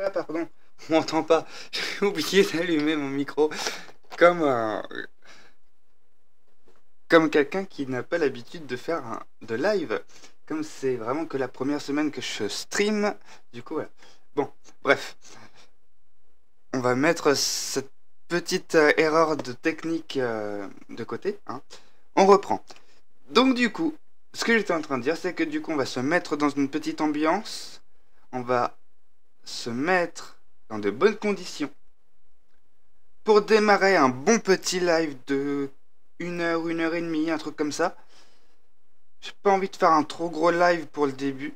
Ah, pardon, on m'entend pas. J'ai oublié d'allumer mon micro comme comme quelqu'un qui n'a pas l'habitude de faire de live. Comme c'est vraiment que la première semaine que je stream, du coup, voilà. Bon, bref, on va mettre cette petite erreur de technique de côté, hein. On reprend. Donc du coup, ce que j'étais en train de dire, c'est que du coup, on va se mettre dans une petite ambiance. On va se mettre dans de bonnes conditions pour démarrer un bon petit live de 1 heure et demie, un truc comme ça. J'ai pas envie de faire un trop gros live pour le début.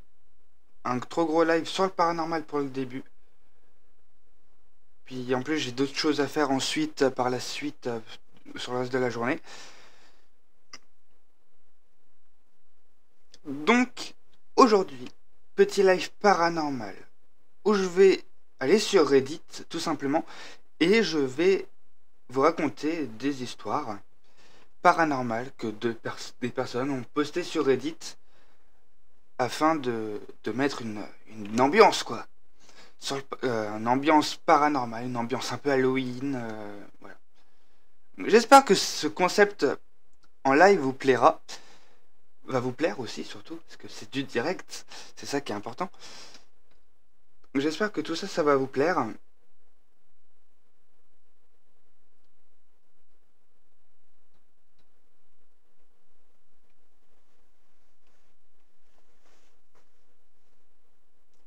Un trop gros live sur le paranormal pour le début. Puis en plus j'ai d'autres choses à faire ensuite, par la suite, sur le reste de la journée. Donc, aujourd'hui, petit live paranormal, où je vais aller sur Reddit, tout simplement, et je vais vous raconter des histoires paranormales que des personnes ont postées sur Reddit afin de mettre une ambiance, quoi. Sur une ambiance paranormale, une ambiance un peu Halloween. Voilà. J'espère que ce concept en live vous plaira. Va vous plaire aussi, surtout, parce que c'est du direct. C'est ça qui est important. J'espère que tout ça, ça va vous plaire.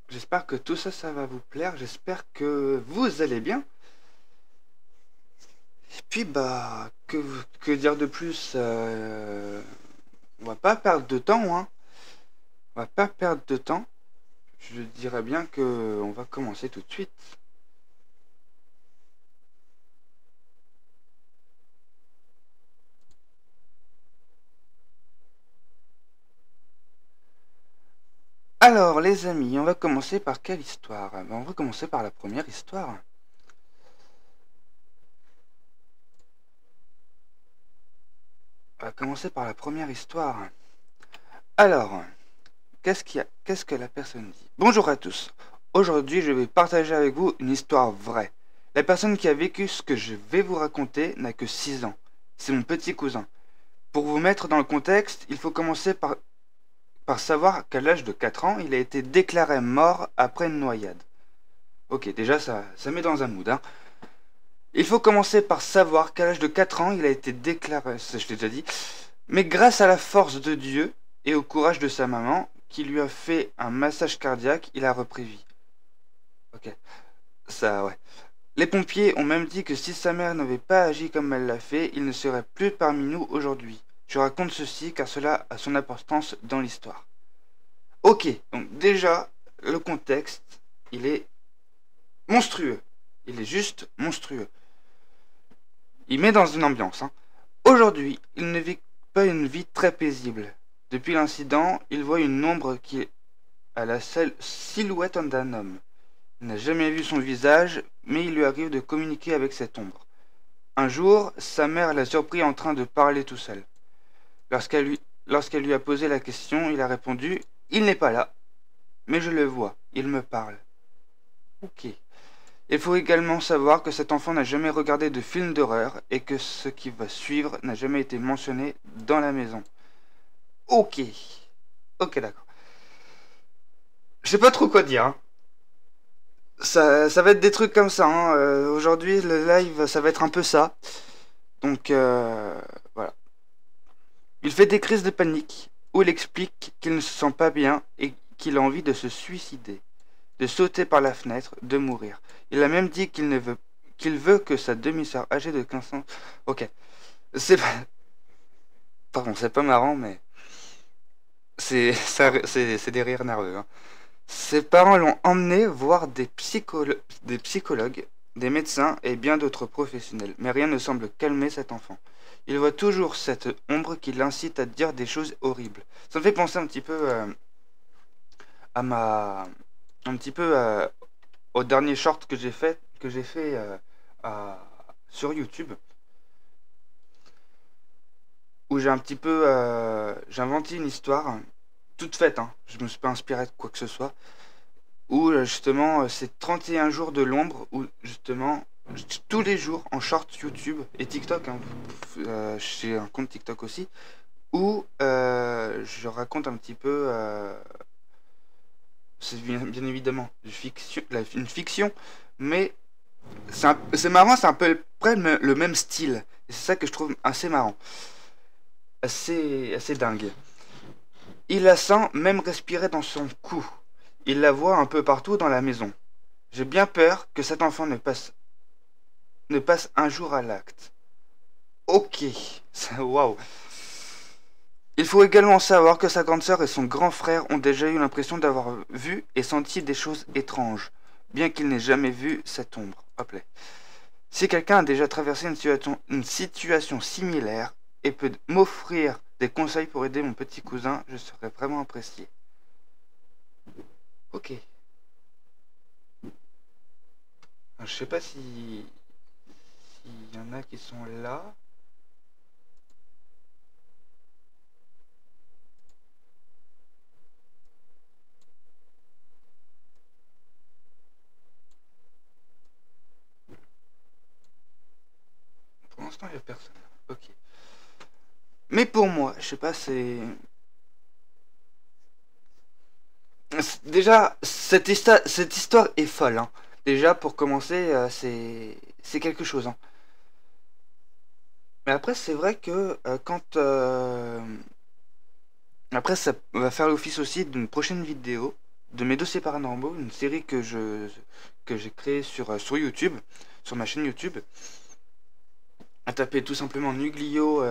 J'espère que tout ça, ça va vous plaire. J'espère que vous allez bien. Et puis, bah, que dire de plus, on va pas perdre de temps, hein. On va pas perdre de temps. Je dirais bien que on va commencer tout de suite. Alors, les amis, on va commencer par quelle histoire? Ben, on va commencer par la première histoire. On va commencer par la première histoire. Alors, qu'est-ce que la personne dit? Bonjour à tous. Aujourd'hui, je vais partager avec vous une histoire vraie. La personne qui a vécu ce que je vais vous raconter n'a que 6 ans. C'est mon petit cousin. Pour vous mettre dans le contexte, il faut commencer par savoir qu'à l'âge de 4 ans, il a été déclaré mort après une noyade. Ok, déjà ça met dans un mood, hein. Il faut commencer par savoir qu'à l'âge de 4 ans, il a été déclaré, ça je l'ai déjà dit, mais grâce à la force de Dieu et au courage de sa maman, qui lui a fait un massage cardiaque, il a repris vie. Ok, ça ouais. Les pompiers ont même dit que si sa mère n'avait pas agi comme elle l'a fait, il ne serait plus parmi nous aujourd'hui. Je raconte ceci car cela a son importance dans l'histoire. Ok, donc déjà, le contexte, il est monstrueux. Il est juste monstrueux. Il met dans une ambiance, hein. Aujourd'hui, il ne vit pas une vie très paisible. Depuis l'incident, il voit une ombre qui a la seule silhouette d'un homme. Il n'a jamais vu son visage, mais il lui arrive de communiquer avec cette ombre. Un jour, sa mère l'a surpris en train de parler tout seul. Lorsqu'elle lui a posé la question, il a répondu « Il n'est pas là, mais je le vois, il me parle. » Ok. Il faut également savoir que cet enfant n'a jamais regardé de film d'horreur et que ce qui va suivre n'a jamais été mentionné dans la maison. Ok. Ok, d'accord. Je sais pas trop quoi dire, hein. Ça va être des trucs comme ça, hein. Aujourd'hui, le live, ça va être un peu ça. Donc, voilà. Il fait des crises de panique où il explique qu'il ne se sent pas bien et qu'il a envie de se suicider, de sauter par la fenêtre, de mourir. Il a même dit qu'il veut que sa demi-sœur âgée de 15 ans... Ok. C'est pas... Pardon, c'est pas marrant, mais... C'est des rires nerveux, hein. Ses parents l'ont emmené voir des psychologues, des médecins et bien d'autres professionnels, mais rien ne semble calmer cet enfant. Il voit toujours cette ombre qui l'incite à dire des choses horribles. Ça me fait penser un petit peu à ma... un petit peu au dernier short que j'ai fait sur YouTube, où j'ai un petit peu j'ai inventé une histoire toute faite, hein. Je me suis pas inspiré de quoi que ce soit. où justement c'est 31 jours de l'ombre, où justement tous les jours en short YouTube et TikTok, hein, j'ai un compte TikTok aussi, où je raconte un petit peu, c'est bien évidemment une fiction, mais c'est marrant, c'est un peu près le même style, et c'est ça que je trouve assez marrant, assez dingue. Il la sent même respirer dans son cou. Il la voit un peu partout dans la maison. J'ai bien peur que cet enfant ne passe un jour à l'acte. Ok, waouh. Il faut également savoir que sa grande sœur et son grand frère ont déjà eu l'impression d'avoir vu et senti des choses étranges, bien qu'ils n'aient jamais vu cette ombre. Hop là. Si quelqu'un a déjà traversé une situation similaire et peut m'offrir des conseils pour aider mon petit cousin, je serais vraiment apprécié. Ok. Je sais pas si s'il y en a qui sont là. Pour l'instant, il n'y a personne. Ok. Mais pour moi, je sais pas, déjà, cette histoire est folle, hein. Déjà, pour commencer, c'est quelque chose, hein. Mais après, c'est vrai que après, ça va faire l'office aussi d'une prochaine vidéo de mes dossiers paranormaux, une série que j'ai créée sur YouTube, sur ma chaîne YouTube. À taper tout simplement Nuglio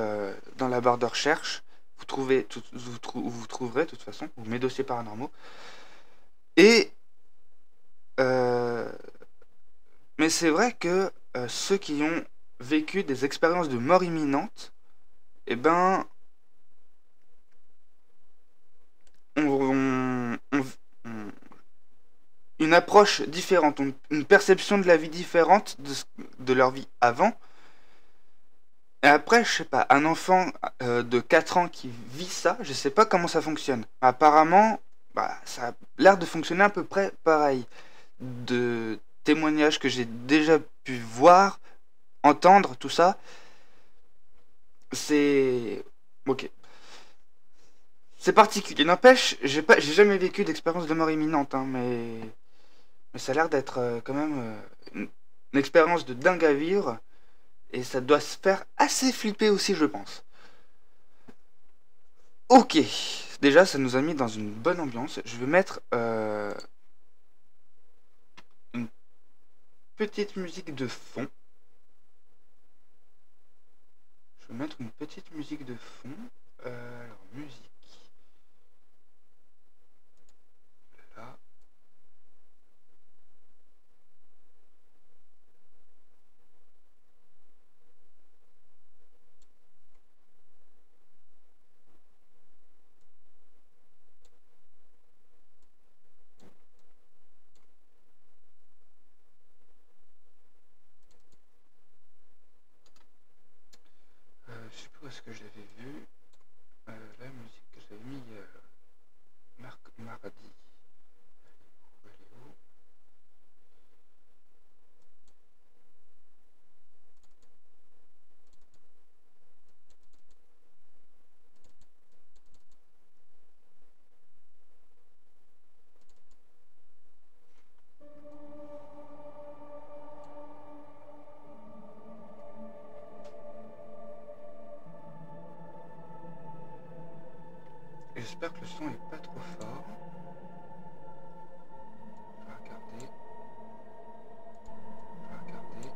dans la barre de recherche. Vous trouverez de toute façon mes dossiers paranormaux. Et mais c'est vrai que ceux qui ont vécu des expériences de mort imminente, eh ben, on- une approche différente, une perception de la vie différente de leur vie avant. Et après, je sais pas, un enfant de 4 ans qui vit ça, je sais pas comment ça fonctionne. Apparemment, bah, ça a l'air de fonctionner à peu près pareil. De témoignages que j'ai déjà pu voir, entendre, tout ça, c'est... Ok. C'est particulier. N'empêche, j'ai jamais vécu d'expérience de mort imminente, hein, mais ça a l'air d'être quand même une expérience de dingue à vivre. Et ça doit se faire assez flipper aussi, je pense. Ok, déjà ça nous a mis dans une bonne ambiance. Je vais mettre une petite musique de fond. Je vais mettre une petite musique de fond. Alors, musique. Là. Je sais plus où est-ce que je l'avais vu. La musique que j'avais mis mardi. Elle est où? J'espère que le son est pas trop fort. Je vais regarder. Je vais regarder.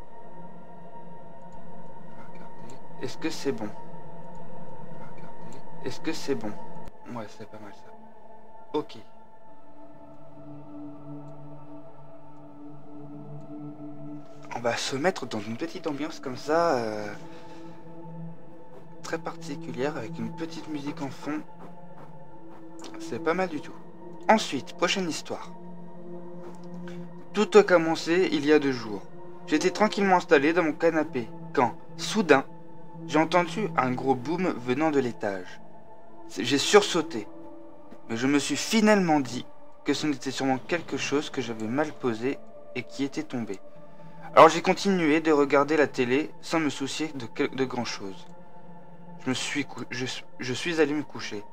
Je vais regarder. Est-ce que c'est bon? Je vais regarder. Est-ce que c'est bon? Ouais, c'est pas mal ça. Ok. On va se mettre dans une petite ambiance comme ça, très particulière, avec une petite musique en fond. C'est pas mal du tout. Ensuite, prochaine histoire. Tout a commencé il y a 2 jours. J'étais tranquillement installé dans mon canapé quand, soudain, j'ai entendu un gros boom venant de l'étage. J'ai sursauté, mais je me suis finalement dit que ce n'était sûrement quelque chose que j'avais mal posé et qui était tombé. Alors j'ai continué de regarder la télé sans me soucier de grand chose. Je suis allé me coucher.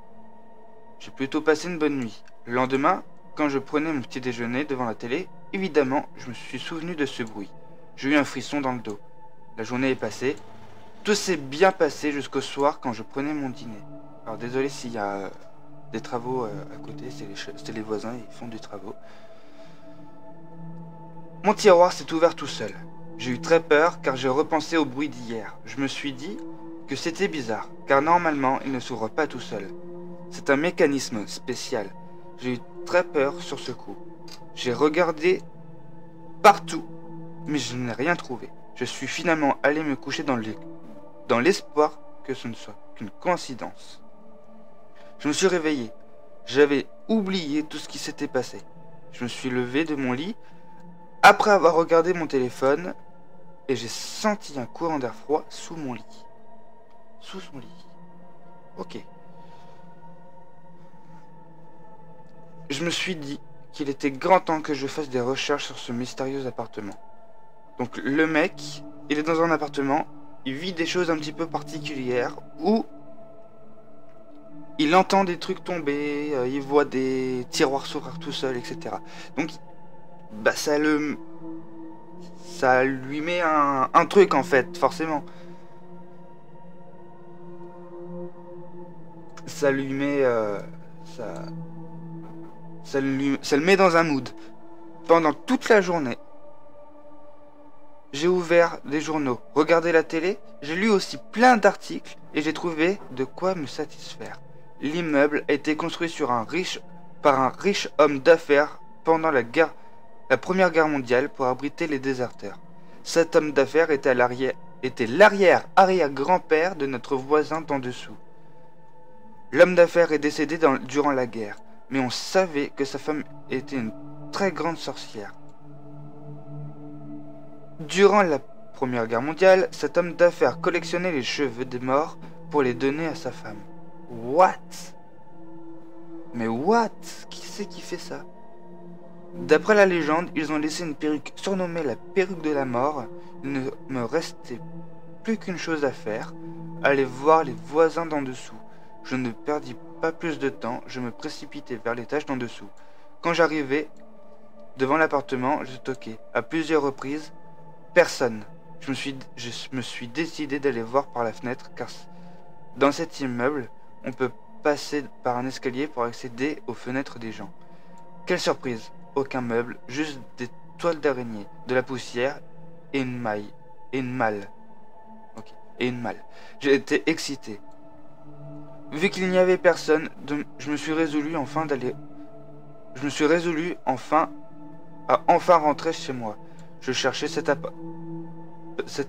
J'ai plutôt passé une bonne nuit. Le lendemain, quand je prenais mon petit déjeuner devant la télé, évidemment, je me suis souvenu de ce bruit. J'ai eu un frisson dans le dos. La journée est passée. Tout s'est bien passé jusqu'au soir quand je prenais mon dîner. Alors désolé s'il y a des travaux à côté, c'est les voisins, ils font des travaux. Mon tiroir s'est ouvert tout seul. J'ai eu très peur car j'ai repensé au bruit d'hier. Je me suis dit que c'était bizarre, car normalement il ne s'ouvre pas tout seul. C'est un mécanisme spécial. J'ai eu très peur sur ce coup. J'ai regardé partout, mais je n'ai rien trouvé. Je suis finalement allé me coucher dans l'espoir que ce ne soit qu'une coïncidence. Je me suis réveillé. J'avais oublié tout ce qui s'était passé. Je me suis levé de mon lit après avoir regardé mon téléphone et j'ai senti un courant d'air froid sous mon lit. Sous son lit. Ok. Je me suis dit qu'il était grand temps que je fasse des recherches sur ce mystérieux appartement. Donc le mec, il est dans un appartement, il vit des choses un petit peu particulières où il entend des trucs tomber, il voit des tiroirs s'ouvrir tout seul, etc. Donc bah ça lui met un truc en fait, forcément. Ça lui met ça le met dans un mood. Pendant toute la journée, j'ai ouvert des journaux, regardé la télé, j'ai lu aussi plein d'articles et j'ai trouvé de quoi me satisfaire. L'immeuble a été construit par un riche homme d'affaires pendant la Première Guerre mondiale pour abriter les déserteurs. Cet homme d'affaires était l'arrière-arrière-grand-père de notre voisin d'en dessous. L'homme d'affaires est décédé durant la guerre, mais on savait que sa femme était une très grande sorcière. Durant la Première Guerre mondiale, cet homme d'affaires collectionnait les cheveux des morts pour les donner à sa femme. What? Mais what? Qui c'est qui fait ça? D'après la légende, ils ont laissé une perruque surnommée la perruque de la mort. Il ne me restait plus qu'une chose à faire, aller voir les voisins d'en dessous. Je ne perdis pas plus de temps, je me précipitai vers l'étage d'en dessous. Quand j'arrivai devant l'appartement, je toquai à plusieurs reprises. Personne. Je me suis décidé d'aller voir par la fenêtre car dans cet immeuble, on peut passer par un escalier pour accéder aux fenêtres des gens. Quelle surprise! Aucun meuble, juste des toiles d'araignée, de la poussière et une malle. Ok, et une malle. J'ai été excité. Vu qu'il n'y avait personne, je me suis résolu à enfin rentrer chez moi. Je cherchais cet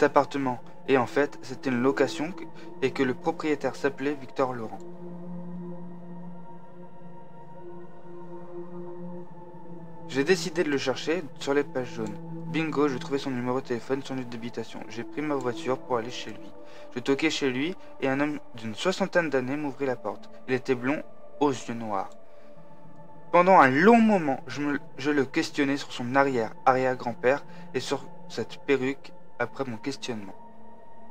appartement et en fait c'était une location et que le propriétaire s'appelait Victor Laurent. J'ai décidé de le chercher sur les pages jaunes. Bingo, je trouvais son numéro de téléphone, son lieu d'habitation. J'ai pris ma voiture pour aller chez lui. Je toquai chez lui et un homme d'une soixantaine d'années m'ouvrit la porte. Il était blond, aux yeux noirs. Pendant un long moment, je le questionnais sur son arrière-grand-père et sur cette perruque après mon questionnement.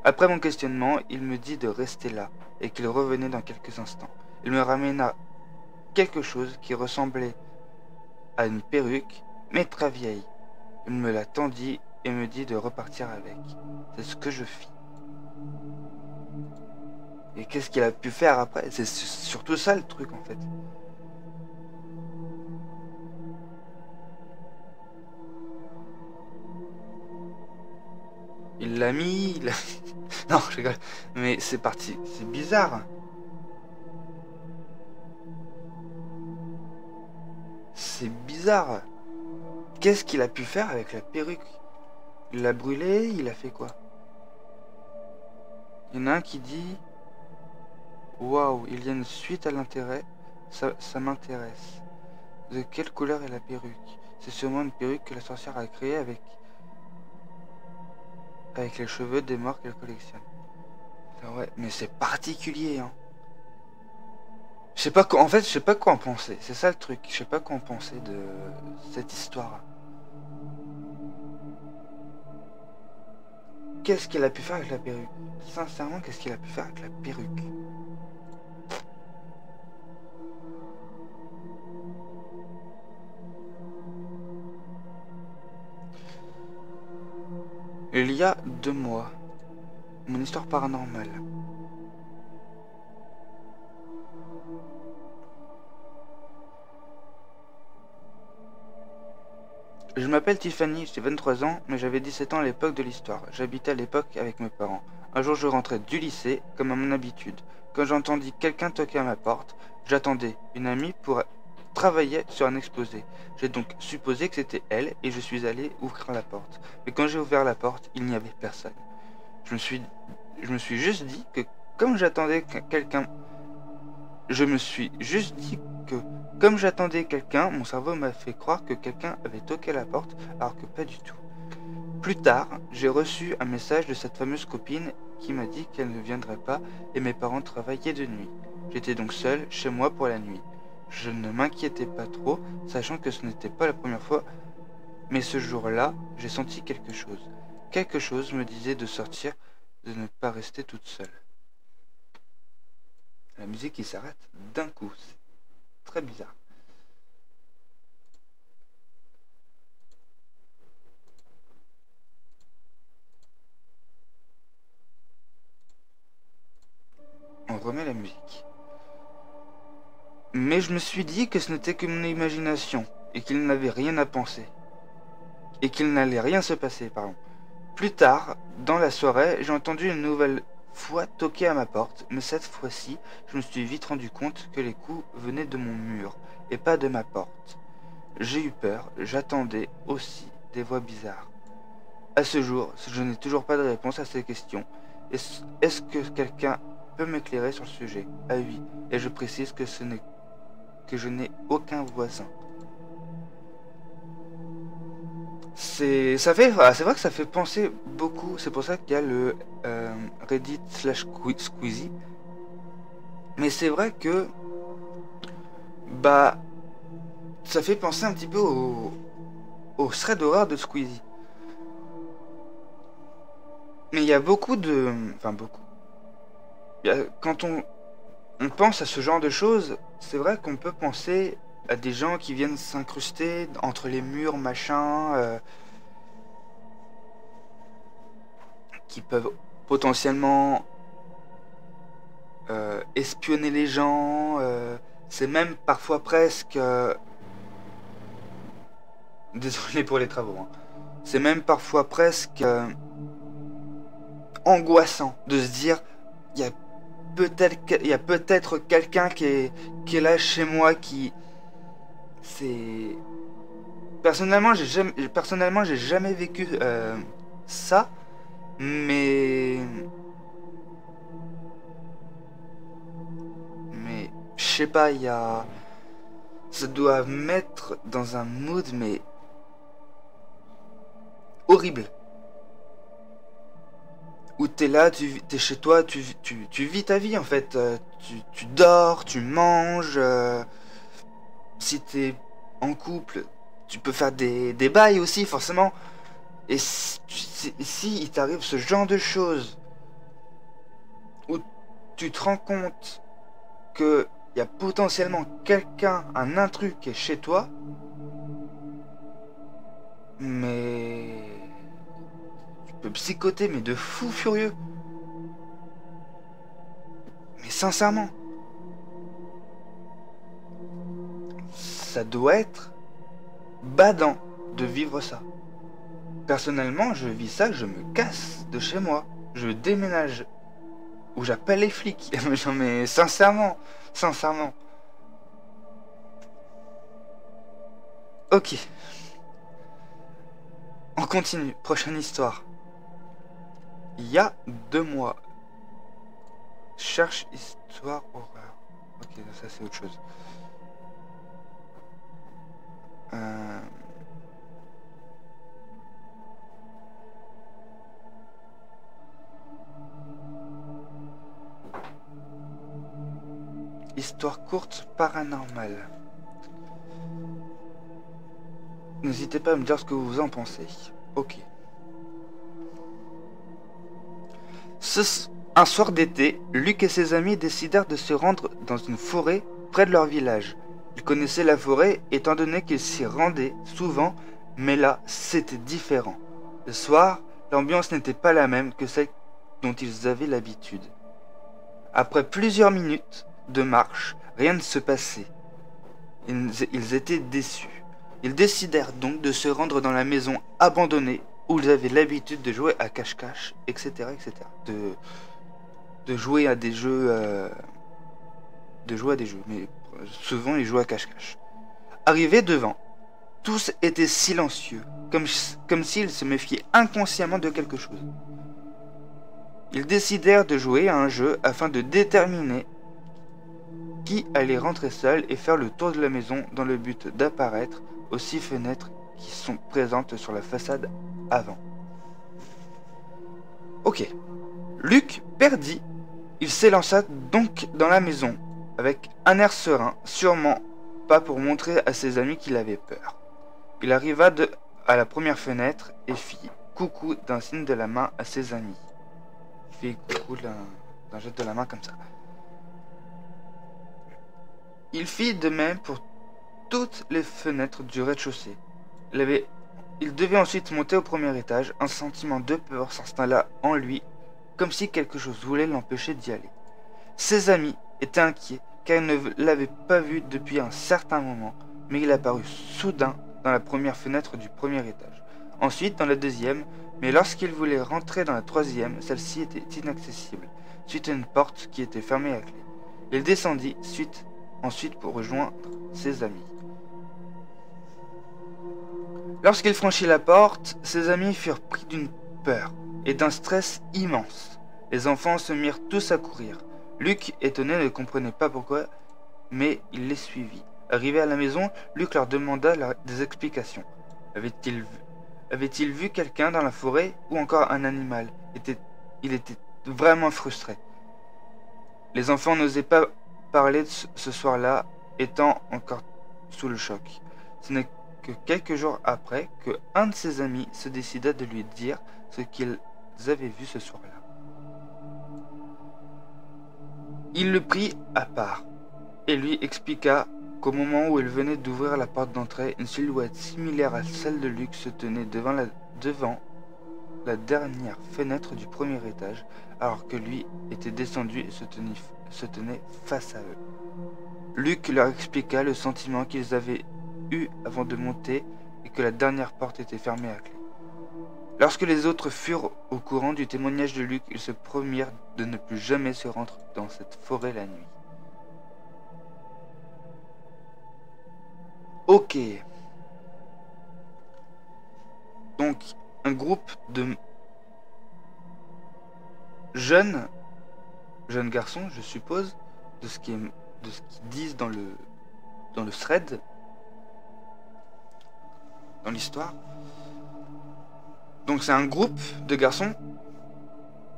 Après mon questionnement, il me dit de rester là et qu'il revenait dans quelques instants. Il me ramena quelque chose qui ressemblait à une perruque, mais très vieille. Il me la tendit et me dit de repartir avec. C'est ce que je fis. Et qu'est-ce qu'il a pu faire après? C'est surtout ça le truc en fait. Il l'a mis, Non, je rigole. Mais c'est parti. C'est bizarre. C'est bizarre. Qu'est-ce qu'il a pu faire avec la perruque? Il l'a brûlée, il a fait quoi? Il y en a un qui dit... Waouh, il y a une suite à l'intérêt. Ça m'intéresse. De quelle couleur est la perruque? C'est sûrement une perruque que la sorcière a créée avec les cheveux des morts qu'elle collectionne. Ah ouais, mais c'est particulier, hein. Je sais pas quoi, en fait, je sais pas quoi en penser. C'est ça le truc. Je sais pas quoi en penser de cette histoire. Qu'est-ce qu'elle a pu faire avec la perruque? Sincèrement, qu'est-ce qu'elle a pu faire avec la perruque? Il y a 2 mois, mon histoire paranormale. Je m'appelle Tiffany, j'ai 23 ans, mais j'avais 17 ans à l'époque de l'histoire. J'habitais à l'époque avec mes parents. Un jour, je rentrais du lycée, comme à mon habitude. Quand j'entendis quelqu'un toquer à ma porte, j'attendais. Une amie travaillait sur un exposé. J'ai donc supposé que c'était elle et je suis allé ouvrir la porte. Mais quand j'ai ouvert la porte, il n'y avait personne. Je me suis, je me suis juste dit que comme j'attendais quelqu'un, je me suis juste dit que comme j'attendais quelqu'un, mon cerveau m'a fait croire que quelqu'un avait toqué à la porte, alors que pas du tout. Plus tard, j'ai reçu un message de cette fameuse copine qui m'a dit qu'elle ne viendrait pas et mes parents travaillaient de nuit. J'étais donc seul chez moi pour la nuit. Je ne m'inquiétais pas trop, sachant que ce n'était pas la première fois, mais ce jour-là, j'ai senti quelque chose. Quelque chose me disait de sortir, de ne pas rester toute seule. La musique qui s'arrête d'un coup, c'est très bizarre. On remet la musique. Mais je me suis dit que ce n'était que mon imagination, et qu'il n'avait rien à penser. Et qu'il n'allait rien se passer, pardon. Plus tard, dans la soirée, j'ai entendu une nouvelle fois toquer à ma porte, mais cette fois-ci, je me suis vite rendu compte que les coups venaient de mon mur, et pas de ma porte. J'ai eu peur, j'attendais aussi des voix bizarres. À ce jour, je n'ai toujours pas de réponse à ces questions. Est-ce que quelqu'un peut m'éclairer sur le sujet? Ah oui, et je précise que je n'ai aucun voisin. C'est vrai que ça fait penser beaucoup. C'est pour ça qu'il y a le Reddit slash Squeezie. Mais c'est vrai que bah ça fait penser un petit peu au thread d'horreur de Squeezie. Mais il y a beaucoup de, enfin beaucoup. Quand on pense à ce genre de choses, c'est vrai qu'on peut penser à des gens qui viennent s'incruster entre les murs, machin, qui peuvent potentiellement espionner les gens. C'est même parfois presque... désolé pour les travaux. Hein. C'est même parfois presque angoissant de se dire, il y a peut-être quelqu'un qui est là chez moi qui... C'est... Personnellement, j'ai jamais vécu ça, mais... Mais, je sais pas, il y a... Ça doit mettre dans un mood, mais horrible. Où t'es là, t'es chez toi, tu vis ta vie en fait. Tu dors, tu manges. Si t'es en couple, tu peux faire des bails aussi, forcément. Et si il t'arrive ce genre de choses, où tu te rends compte qu'il y a potentiellement quelqu'un, un intrus qui est chez toi, mais tu peux psychoter, mais de fou furieux. Mais sincèrement, ça doit être badant de vivre ça. Personnellement, je vis ça, je me casse de chez moi. Je déménage. Ou j'appelle les flics. Non mais sincèrement. Ok, on continue. Prochaine histoire. Il y a 2 mois. Cherche histoire horreur. Ok, ça c'est autre chose. Euh, histoire courte paranormale. N'hésitez pas à me dire ce que vous en pensez. Ok. Un soir d'été, Luc et ses amis décidèrent de se rendre dans une forêt près de leur village. Ils connaissaient la forêt étant donné qu'ils s'y rendaient souvent, mais là, c'était différent. Le soir, l'ambiance n'était pas la même que celle dont ils avaient l'habitude. Après plusieurs minutes de marche, rien ne se passait. Ils étaient déçus. Ils décidèrent donc de se rendre dans la maison abandonnée où ils avaient l'habitude de jouer à cache-cache, etc., etc. De jouer à des jeux... mais souvent ils jouaient à cache-cache. Arrivés devant, tous étaient silencieux, comme s'ils se méfiaient inconsciemment de quelque chose. Ils décidèrent de jouer à un jeu afin de déterminer qui allait rentrer seul et faire le tour de la maison dans le but d'apparaître aux 6 fenêtres qui sont présentes sur la façade avant. Ok. Luc perdit. Il s'élança donc dans la maison avec un air serein, sûrement pas pour montrer à ses amis qu'il avait peur. Il arriva à la première fenêtre et fit coucou d'un signe de la main à ses amis. Il fit coucou d'un geste de la main comme ça. Il fit de même pour toutes les fenêtres du rez-de-chaussée. Il devait ensuite monter au premier étage. Un sentiment de peur s'installa en lui, comme si quelque chose voulait l'empêcher d'y aller. Ses amis étaient inquiets, car ils ne l'avaient pas vu depuis un certain moment, mais il apparut soudain dans la première fenêtre du premier étage. Ensuite dans la deuxième, mais lorsqu'il voulait rentrer dans la troisième, celle-ci était inaccessible, suite à une porte qui était fermée à clé. Il descendit ensuite pour rejoindre ses amis. Lorsqu'il franchit la porte, ses amis furent pris d'une peur et d'un stress immense. Les enfants se mirent tous à courir. Luc, étonné, ne comprenait pas pourquoi, mais il les suivit. Arrivé à la maison, Luc leur demanda des explications. Avait-il vu quelqu'un dans la forêt ou encore un animal? Il était vraiment frustré. Les enfants n'osaient pas parler ce soir-là, étant encore sous le choc. Ce n'est que quelques jours après que un de ses amis se décida de lui dire ce qu'ils avaient vu ce soir-là. Il le prit à part et lui expliqua qu'au moment où il venait d'ouvrir la porte d'entrée, une silhouette similaire à celle de Luc se tenait devant la dernière fenêtre du premier étage, alors que lui était descendu et se tenait face à eux. Luc leur expliqua le sentiment qu'ils avaient eu avant de monter et que la dernière porte était fermée à clé. Lorsque les autres furent au courant du témoignage de Luc, ils se promirent de ne plus jamais se rendre dans cette forêt la nuit. Ok. Donc, un groupe de jeunes garçons, je suppose, de ce qu'ils disent dans le thread, dans l'histoire. Donc c'est un groupe de garçons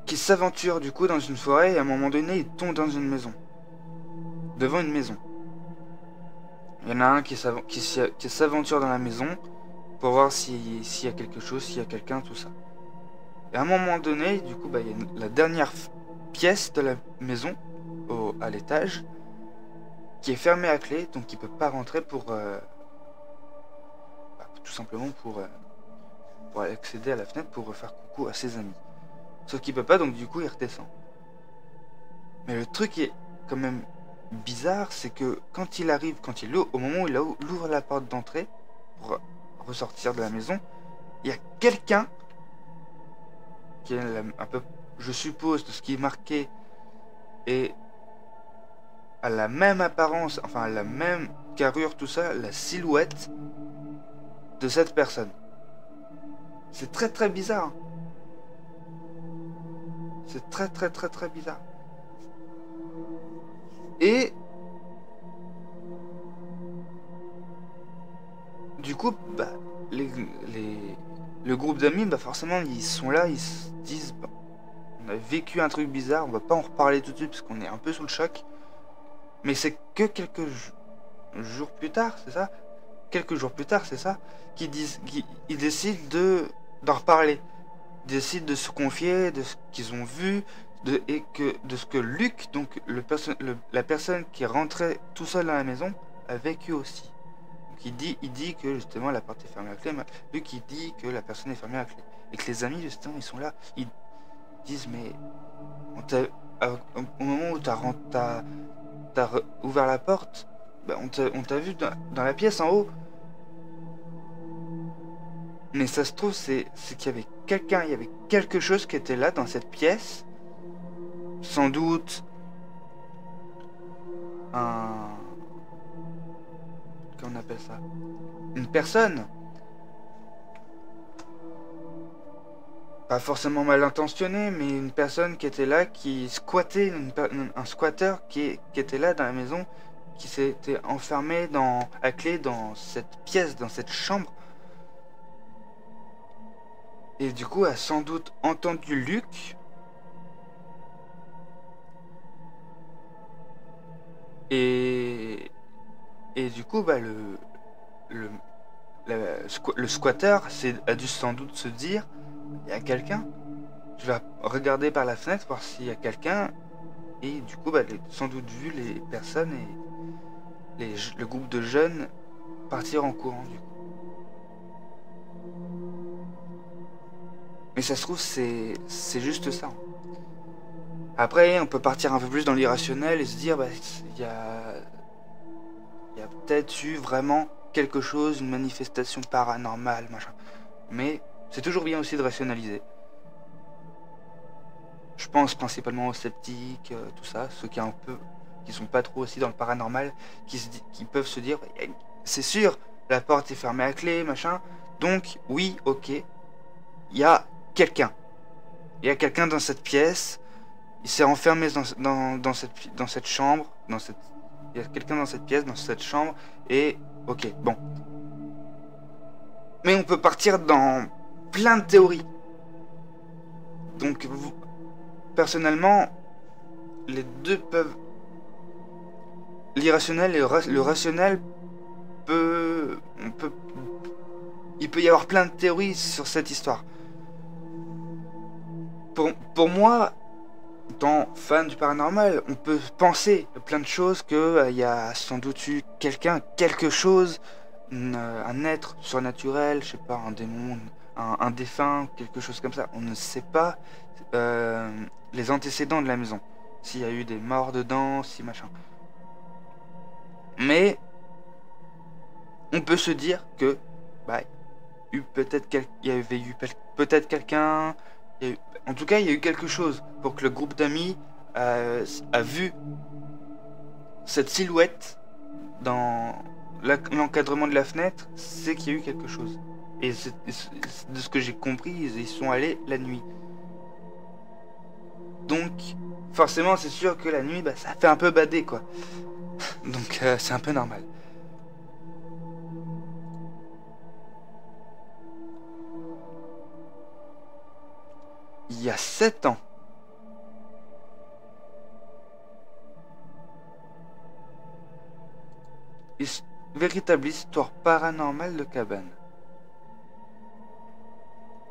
qui s'aventurent du coup dans une forêt et à un moment donné ils tombent dans une maison. Devant une maison. Il y en a un qui s'aventure dans la maison pour voir s'il y a quelque chose, s'il y a quelqu'un, tout ça. Et à un moment donné, du coup, il y a la dernière pièce de la maison à l'étage qui est fermée à clé, donc il peut pas rentrer pour tout simplement pour accéder à la fenêtre pour faire coucou à ses amis. Sauf qu'il peut pas, donc du coup il redescend. Mais le truc est quand même bizarre, c'est que au moment où il ouvre la porte d'entrée pour ressortir de la maison, il y a quelqu'un qui est un peu, je suppose, de ce qui est marqué et à la même apparence, enfin à la même carrure, tout ça, la silhouette de cette personne. C'est très très bizarre. C'est très très très très bizarre. Et du coup, le groupe d'amis, forcément, ils sont là, ils se disent, on a vécu un truc bizarre, on va pas en reparler tout de suite parce qu'on est un peu sous le choc. Mais c'est que quelques jours plus tard, c'est ça? Quelques jours plus tard, c'est ça? Ils décident d'en reparler. Ils décident de se confier de ce qu'ils ont vu de ce que Luc, donc la personne qui est rentrée tout seul dans la maison, a vécu aussi. Donc il dit que justement la porte est fermée à clé. Luc il dit que la personne est fermée à clé. Et que les amis justement ils sont là. Ils disent mais au moment où t'as ouvert la porte, bah, on t'a vu dans la pièce en haut. Mais ça se trouve, c'est qu'il y avait quelqu'un, il y avait quelque chose qui était là dans cette pièce. Sans doute un... Comment on appelle ça? Une personne. Pas forcément mal intentionnée, mais une personne qui était là, qui squattait, un squatteur qui était là dans la maison, qui s'était enfermé à clé dans cette pièce, dans cette chambre. Et du coup a sans doute entendu Luc. Et du coup bah le squatter a dû sans doute se dire il y a quelqu'un. Je vais regarder par la fenêtre voir s'il y a quelqu'un. Et du coup bah sans doute vu les personnes et le groupe de jeunes partir en courant du coup. Mais ça se trouve, c'est juste ça. Après, on peut partir un peu plus dans l'irrationnel et se dire, bah, il y a peut-être eu vraiment quelque chose, une manifestation paranormale, machin. Mais c'est toujours bien aussi de rationaliser. Je pense principalement aux sceptiques, tout ça, ceux qui sont pas trop aussi dans le paranormal, qui peuvent se dire, c'est sûr, la porte est fermée à clé, machin. Donc, oui, ok, il y a quelqu'un. Il y a quelqu'un dans cette pièce. Il s'est enfermé dans cette chambre. Il y a quelqu'un dans cette pièce, dans cette chambre. Et ok, bon. Mais on peut partir dans plein de théories. Donc, personnellement, les deux peuvent... L'irrationnel et le rationnel il peut y avoir plein de théories sur cette histoire. Pour moi, étant fan du paranormal, on peut penser plein de choses qu'il y a sans doute eu quelqu'un, quelque chose, un être surnaturel, je sais pas, un démon, un défunt, quelque chose comme ça. On ne sait pas les antécédents de la maison. S'il y a eu des morts dedans, si machin. Mais on peut se dire que bah, il y avait eu peut-être quelqu'un. En tout cas, il y a eu quelque chose pour que le groupe d'amis a vu cette silhouette dans l'encadrement de la fenêtre, c'est qu'il y a eu quelque chose. Et de ce que j'ai compris, ils y sont allés la nuit. Donc, forcément, c'est sûr que la nuit, bah, ça fait un peu bader, quoi. Donc, c'est un peu normal. Il y a 7 ans. Véritable histoire paranormale de cabane.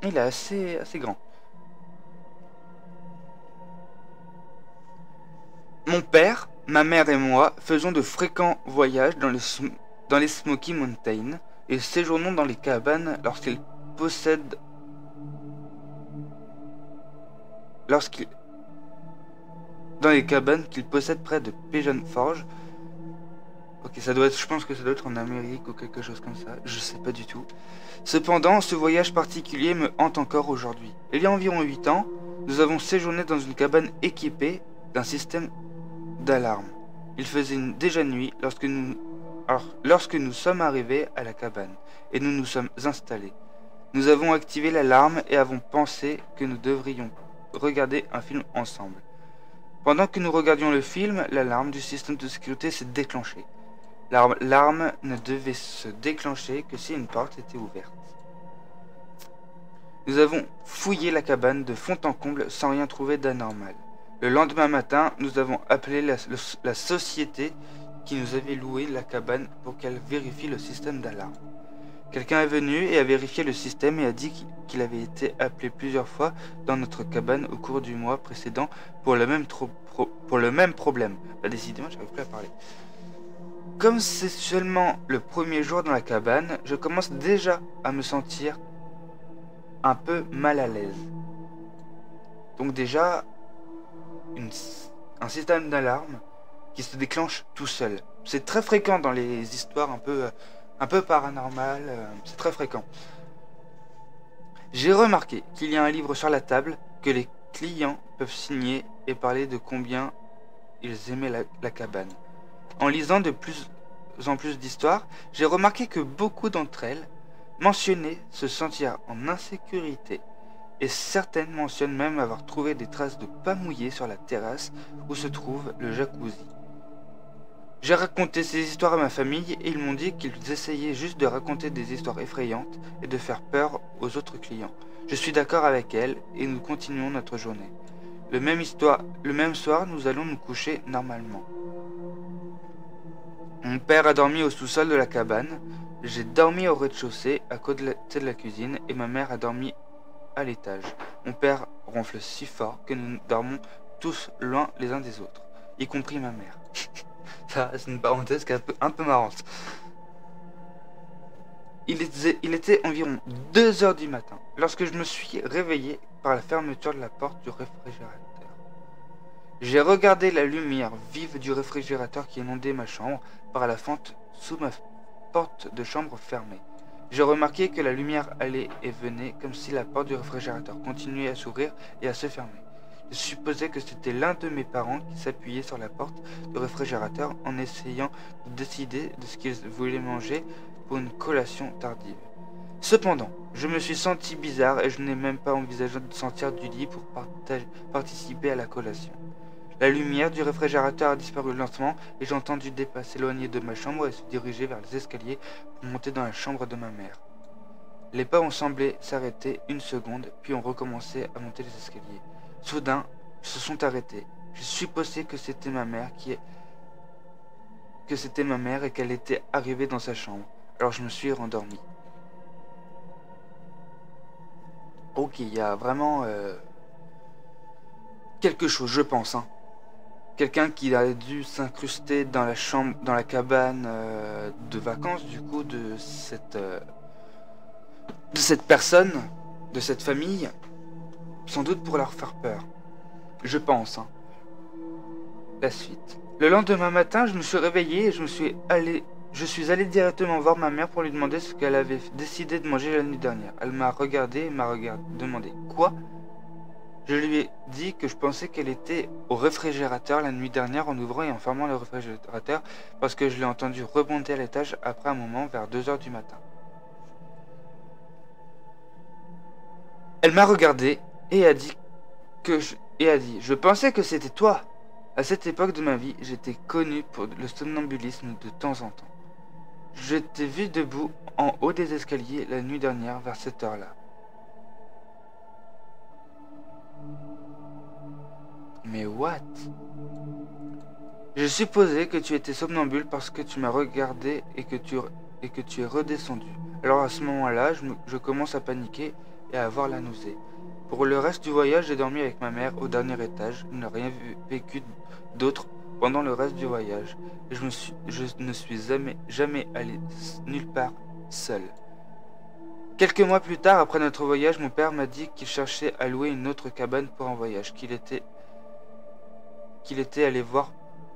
Il est assez grand. Mon père, ma mère et moi faisons de fréquents voyages dans les Smoky Mountains et séjournons dans les cabanes dans les cabanes qu'il possède près de Pigeon Forge. Ok, je pense que ça doit être en Amérique ou quelque chose comme ça, je sais pas du tout. Cependant, ce voyage particulier me hante encore aujourd'hui. Il y a environ 8 ans, nous avons séjourné dans une cabane équipée d'un système d'alarme. Il faisait déjà nuit lorsque nous sommes arrivés à la cabane et nous nous sommes installés. Nous avons activé l'alarme et avons pensé que nous devrions regarder un film ensemble. Pendant que nous regardions le film, l'alarme du système de sécurité s'est déclenchée. L'alarme ne devait se déclencher que si une porte était ouverte. Nous avons fouillé la cabane de fond en comble sans rien trouver d'anormal. Le lendemain matin, nous avons appelé la société qui nous avait loué la cabane pour qu'elle vérifie le système d'alarme. Quelqu'un est venu et a vérifié le système et a dit qu'il avait été appelé plusieurs fois dans notre cabane au cours du mois précédent pour le même problème. Bah, décidément, j'arrive plus à parler. Comme c'est seulement le premier jour dans la cabane, je commence déjà à me sentir un peu mal à l'aise. Donc déjà, un système d'alarme qui se déclenche tout seul. C'est très fréquent dans les histoires un peu paranormales, c'est très fréquent. J'ai remarqué qu'il y a un livre sur la table que les clients peuvent signer et parler de combien ils aimaient la cabane. En lisant de plus en plus d'histoires, j'ai remarqué que beaucoup d'entre elles mentionnaient se sentir en insécurité et certaines mentionnent même avoir trouvé des traces de pas mouillé sur la terrasse où se trouve le jacuzzi. J'ai raconté ces histoires à ma famille et ils m'ont dit qu'ils essayaient juste de raconter des histoires effrayantes et de faire peur aux autres clients. Je suis d'accord avec elles et nous continuons notre journée. Le même soir, nous allons nous coucher normalement. Mon père a dormi au sous-sol de la cabane, j'ai dormi au rez-de-chaussée à côté de la cuisine et ma mère a dormi à l'étage. Mon père ronfle si fort que nous dormons tous loin les uns des autres, y compris ma mère. Ça, c'est une parenthèse qui est un peu marrante. Il était environ 2 heures du matin lorsque je me suis réveillé par la fermeture de la porte du réfrigérateur. J'ai regardé la lumière vive du réfrigérateur qui inondait ma chambre par la fente sous ma porte de chambre fermée. J'ai remarqué que la lumière allait et venait comme si la porte du réfrigérateur continuait à s'ouvrir et à se fermer. Je supposais que c'était l'un de mes parents qui s'appuyait sur la porte du réfrigérateur en essayant de décider de ce qu'ils voulaient manger pour une collation tardive. Cependant, je me suis senti bizarre et je n'ai même pas envisagé de sortir du lit pour participer à la collation. La lumière du réfrigérateur a disparu lentement et j'ai entendu des pas s'éloigner de ma chambre et se diriger vers les escaliers pour monter dans la chambre de ma mère. Les pas ont semblé s'arrêter une seconde, puis ont recommencé à monter les escaliers. Soudain, ils se sont arrêtés. J'ai supposé que c'était ma mère et qu'elle était arrivée dans sa chambre. Alors je me suis rendormi. Ok, il y a vraiment quelque chose, je pense. Quelqu'un qui a dû s'incruster dans la chambre, dans la cabane de vacances, du coup, de cette personne, de cette famille, sans doute pour leur faire peur. Je pense. La suite. Le lendemain matin, je me suis réveillé et je suis allé directement voir ma mère pour lui demander ce qu'elle avait décidé de manger la nuit dernière. Elle m'a regardé et m'a demandé quoi. Je lui ai dit que je pensais qu'elle était au réfrigérateur la nuit dernière en ouvrant et en fermant le réfrigérateur parce que je l'ai entendu remonter à l'étage après un moment vers 2 heures du matin. Elle m'a regardé et a dit je pensais que c'était toi. À cette époque de ma vie, j'étais connu pour le somnambulisme de temps en temps. Je t'ai vu debout en haut des escaliers la nuit dernière vers cette heure-là. Mais what? Je supposais que tu étais somnambule parce que tu m'as regardé et que tu es redescendu. Alors à ce moment-là, je commence à paniquer et à avoir la nausée. Pour le reste du voyage, j'ai dormi avec ma mère au dernier étage. Je n'ai rien vécu d'autre pendant le reste du voyage. Et je ne suis jamais allé nulle part seul. Quelques mois plus tard, après notre voyage, mon père m'a dit qu'il cherchait à louer une autre cabane pour un voyage, qu'il était allé voir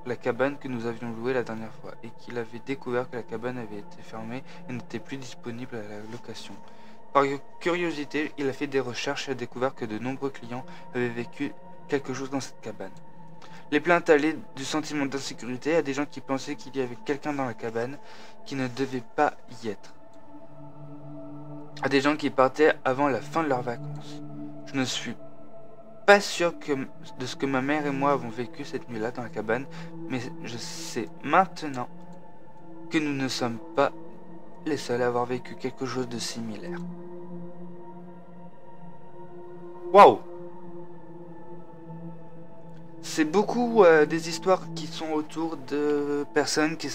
la cabane que nous avions louée la dernière fois et qu'il avait découvert que la cabane avait été fermée et n'était plus disponible à la location. Par curiosité, il a fait des recherches et a découvert que de nombreux clients avaient vécu quelque chose dans cette cabane. Les plaintes allaient du sentiment d'insécurité à des gens qui pensaient qu'il y avait quelqu'un dans la cabane qui ne devait pas y être, à des gens qui partaient avant la fin de leurs vacances. Je ne suis pas sûr de ce que ma mère et moi avons vécu cette nuit-là dans la cabane, mais je sais maintenant que nous ne sommes pas les seuls à avoir vécu quelque chose de similaire. Waouh! c'est beaucoup des histoires qui sont autour de personnes qui,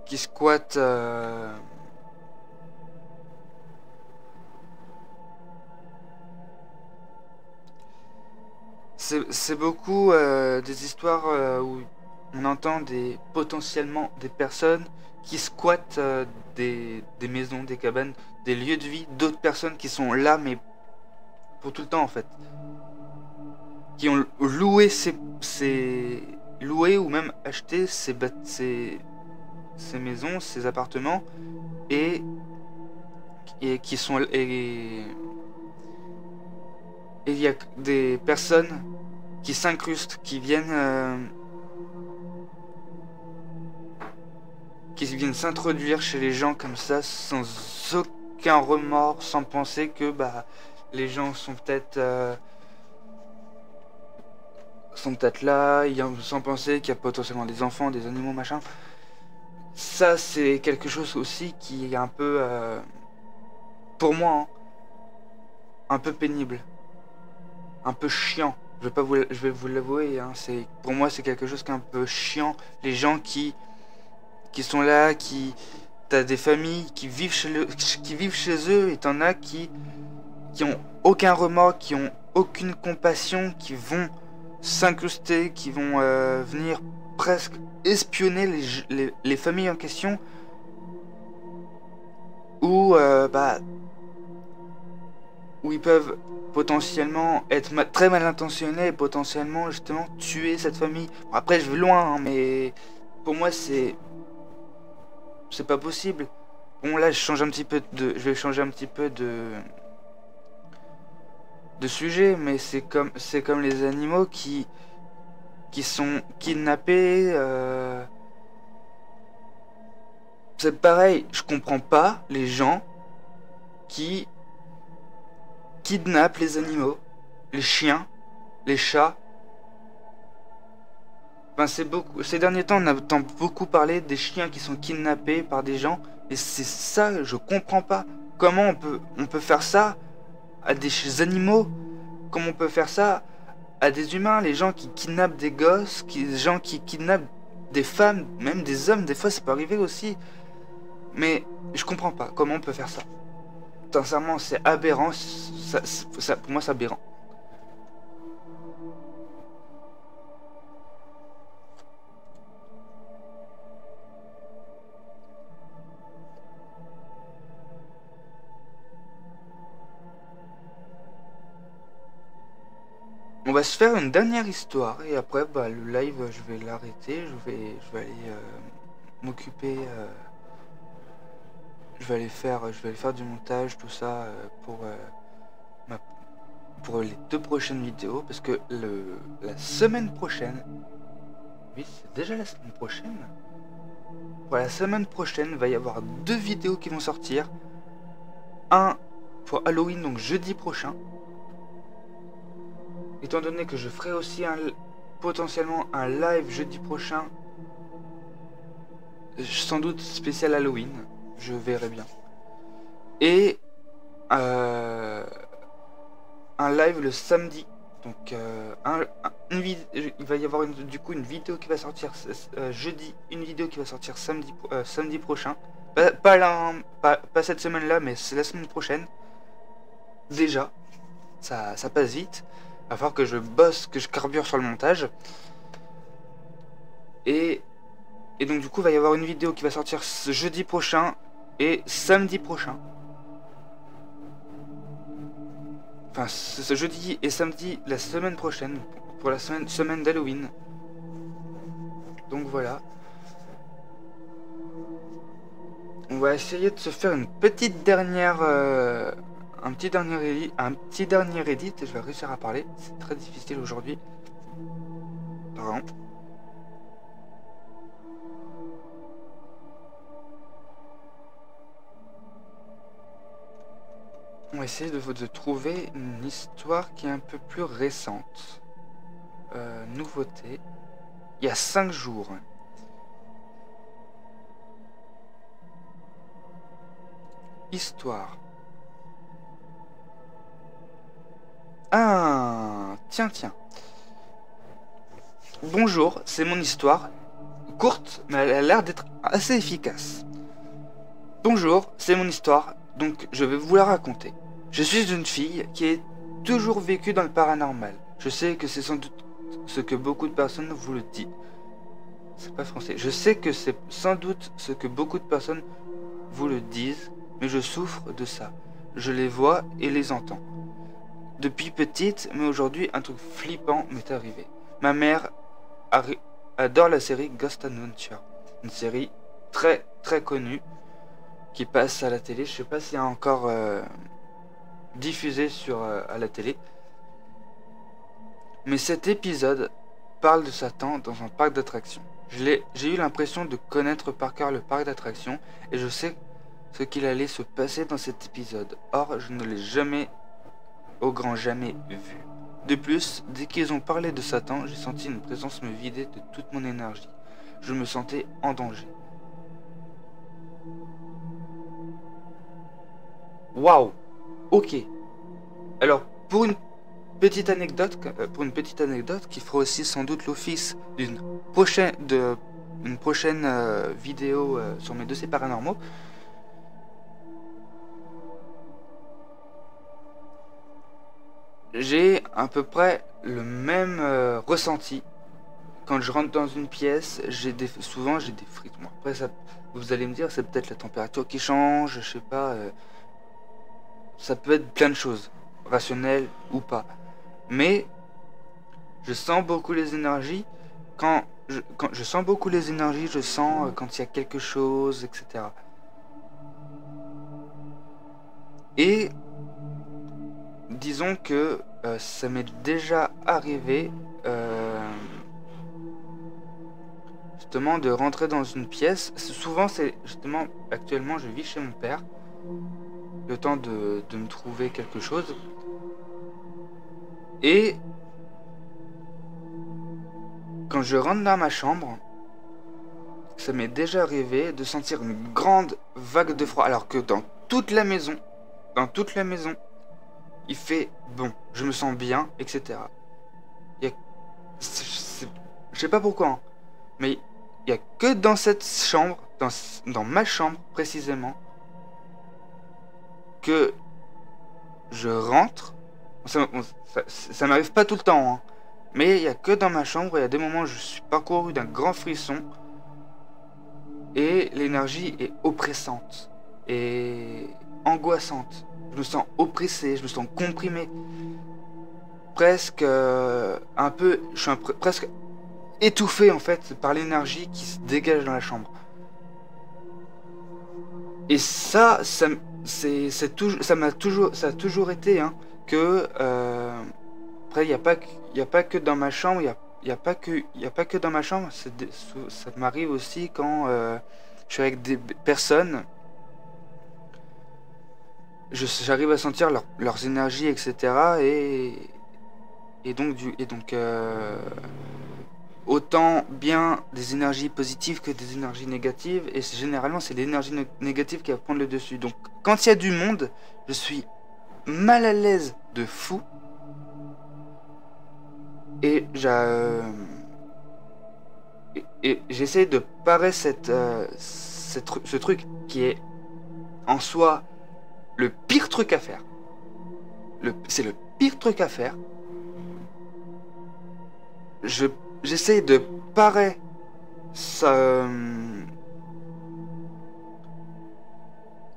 qui squattent. C'est beaucoup des histoires où on entend potentiellement des personnes qui squattent des maisons, des cabanes, des lieux de vie d'autres personnes qui sont là, mais pour tout le temps en fait. Qui ont loué ou même acheté ces maisons, ces appartements, et, et qui sont. Et il y a des personnes qui s'incrustent, qui viennent s'introduire chez les gens comme ça, sans aucun remords, sans penser que bah les gens sont peut-être là, sans penser qu'il y a potentiellement des enfants, des animaux, machin. Ça, c'est quelque chose aussi qui est un peu, pour moi, hein, un peu pénible, un peu chiant. Je vais vous l'avouer, hein, pour moi, c'est quelque chose qui est un peu chiant. Les gens qui sont là, t'as des familles qui vivent chez eux, et t'en as qui ont aucun remords, qui ont aucune compassion, qui vont s'incruster, qui vont venir presque espionner les familles en question, où où ils peuvent potentiellement être très mal intentionnés et potentiellement justement tuer cette famille. Bon, après je vais loin, hein, mais pour moi c'est pas possible. Bon là je vais changer un petit peu de sujet, mais c'est comme les animaux qui sont kidnappés. C'est pareil, je comprends pas les gens qui kidnappent les animaux, les chiens, les chats. Enfin, ces derniers temps, on entend beaucoup parler des chiens qui sont kidnappés par des gens, et c'est ça, je comprends pas. Comment on peut faire ça à des animaux? Comment on peut faire ça à des humains? Les gens qui kidnappent des gosses, les gens qui kidnappent des femmes, même des hommes, des fois ça peut arriver aussi. Mais je comprends pas comment on peut faire ça. Sincèrement, c'est aberrant. Pour moi, c'est aberrant. On va se faire une dernière histoire et après, bah, le live, je vais l'arrêter. Je vais aller m'occuper. Je vais aller faire du montage, tout ça ma- pour les 2 prochaines vidéos parce que la semaine prochaine. Oui, c'est déjà la semaine prochaine. Pour la semaine prochaine, il va y avoir 2 vidéos qui vont sortir. Un pour Halloween, donc jeudi prochain. Étant donné que je ferai aussi potentiellement un live jeudi prochain, sans doute spécial Halloween, je verrai bien. Et un live le samedi. Donc il va y avoir du coup une vidéo qui va sortir jeudi, une vidéo qui va sortir samedi prochain. Pas cette semaine-là, mais c'est la semaine prochaine. Déjà, ça passe vite. Il va falloir que je bosse, que je carbure sur le montage. Et donc du coup, il va y avoir une vidéo qui va sortir ce jeudi prochain et samedi prochain. Enfin, ce jeudi et samedi la semaine prochaine, pour la semaine d'Halloween. Donc voilà. On va essayer de se faire une petite dernière... un petit dernier edit, et je vais réussir à parler. C'est très difficile aujourd'hui. Pardon. On va essayer de trouver une histoire qui est un peu plus récente. Nouveauté. Il y a 5 jours. Histoire. Ah, tiens, tiens. Bonjour, c'est mon histoire. Courte, mais elle a l'air d'être assez efficace. Bonjour, c'est mon histoire, donc je vais vous la raconter. Je suis une fille qui a toujours vécu dans le paranormal. Je sais que c'est sans doute ce que beaucoup de personnes vous le disent. C'est pas français. Je sais que c'est sans doute ce que beaucoup de personnes vous le disent, mais je souffre de ça. Je les vois et les entends. Depuis petite, mais aujourd'hui, un truc flippant m'est arrivé. Ma mère adore la série Ghost Adventure, une série très très connue qui passe à la télé. Je sais pas s'il y a encore diffusé à la télé. Mais cet épisode parle de Satan dans un parc d'attractions. J'ai eu l'impression de connaître par cœur le parc d'attractions et je sais ce qu'il allait se passer dans cet épisode. Or, je ne l'ai jamais, au grand jamais, vu. De plus, dès qu'ils ont parlé de Satan, j'ai senti une présence me vider de toute mon énergie. Je me sentais en danger. Waouh! Ok. Alors, pour une petite anecdote qui fera aussi sans doute l'office d'une prochaine vidéo sur mes dossiers paranormaux. J'ai à peu près le même ressenti quand je rentre dans une pièce. Souvent j'ai des frissons. Après ça, vous allez me dire, c'est peut-être la température qui change, je sais pas. Ça peut être plein de choses, rationnelles ou pas. Mais je sens beaucoup les énergies. Quand je sens beaucoup les énergies, je sens quand il y a quelque chose, etc. Et disons que ça m'est déjà arrivé justement de rentrer dans une pièce. Souvent c'est justement, actuellement je vis chez mon père, le temps de me trouver quelque chose. Et quand je rentre dans ma chambre, ça m'est déjà arrivé de sentir une grande vague de froid, alors que dans toute la maison, il fait bon, je me sens bien, etc. Je sais pas pourquoi, hein, mais il n'y a que dans cette chambre, dans ma chambre précisément, que je rentre. Ça m'arrive pas tout le temps, hein, mais il n'y a que dans ma chambre, il y a des moments où je suis parcouru d'un grand frisson et l'énergie est oppressante et angoissante. Je me sens oppressé, je me sens comprimé. Presque un peu, je suis presque étouffé en fait par l'énergie qui se dégage dans la chambre. Et ça a toujours été hein, que après il y a pas que dans ma chambre, il y a pas que dans ma chambre. Ça m'arrive aussi quand je suis avec des personnes. J'arrive à sentir leurs énergies, etc. Et donc autant bien des énergies positives que des énergies négatives. Et généralement, c'est l'énergie négative qui va prendre le dessus. Donc, quand il y a du monde, je suis mal à l'aise de fou. Et j'essaie de parer ce truc qui est en soi le pire truc à faire. C'est le pire truc à faire. J'essaie de parer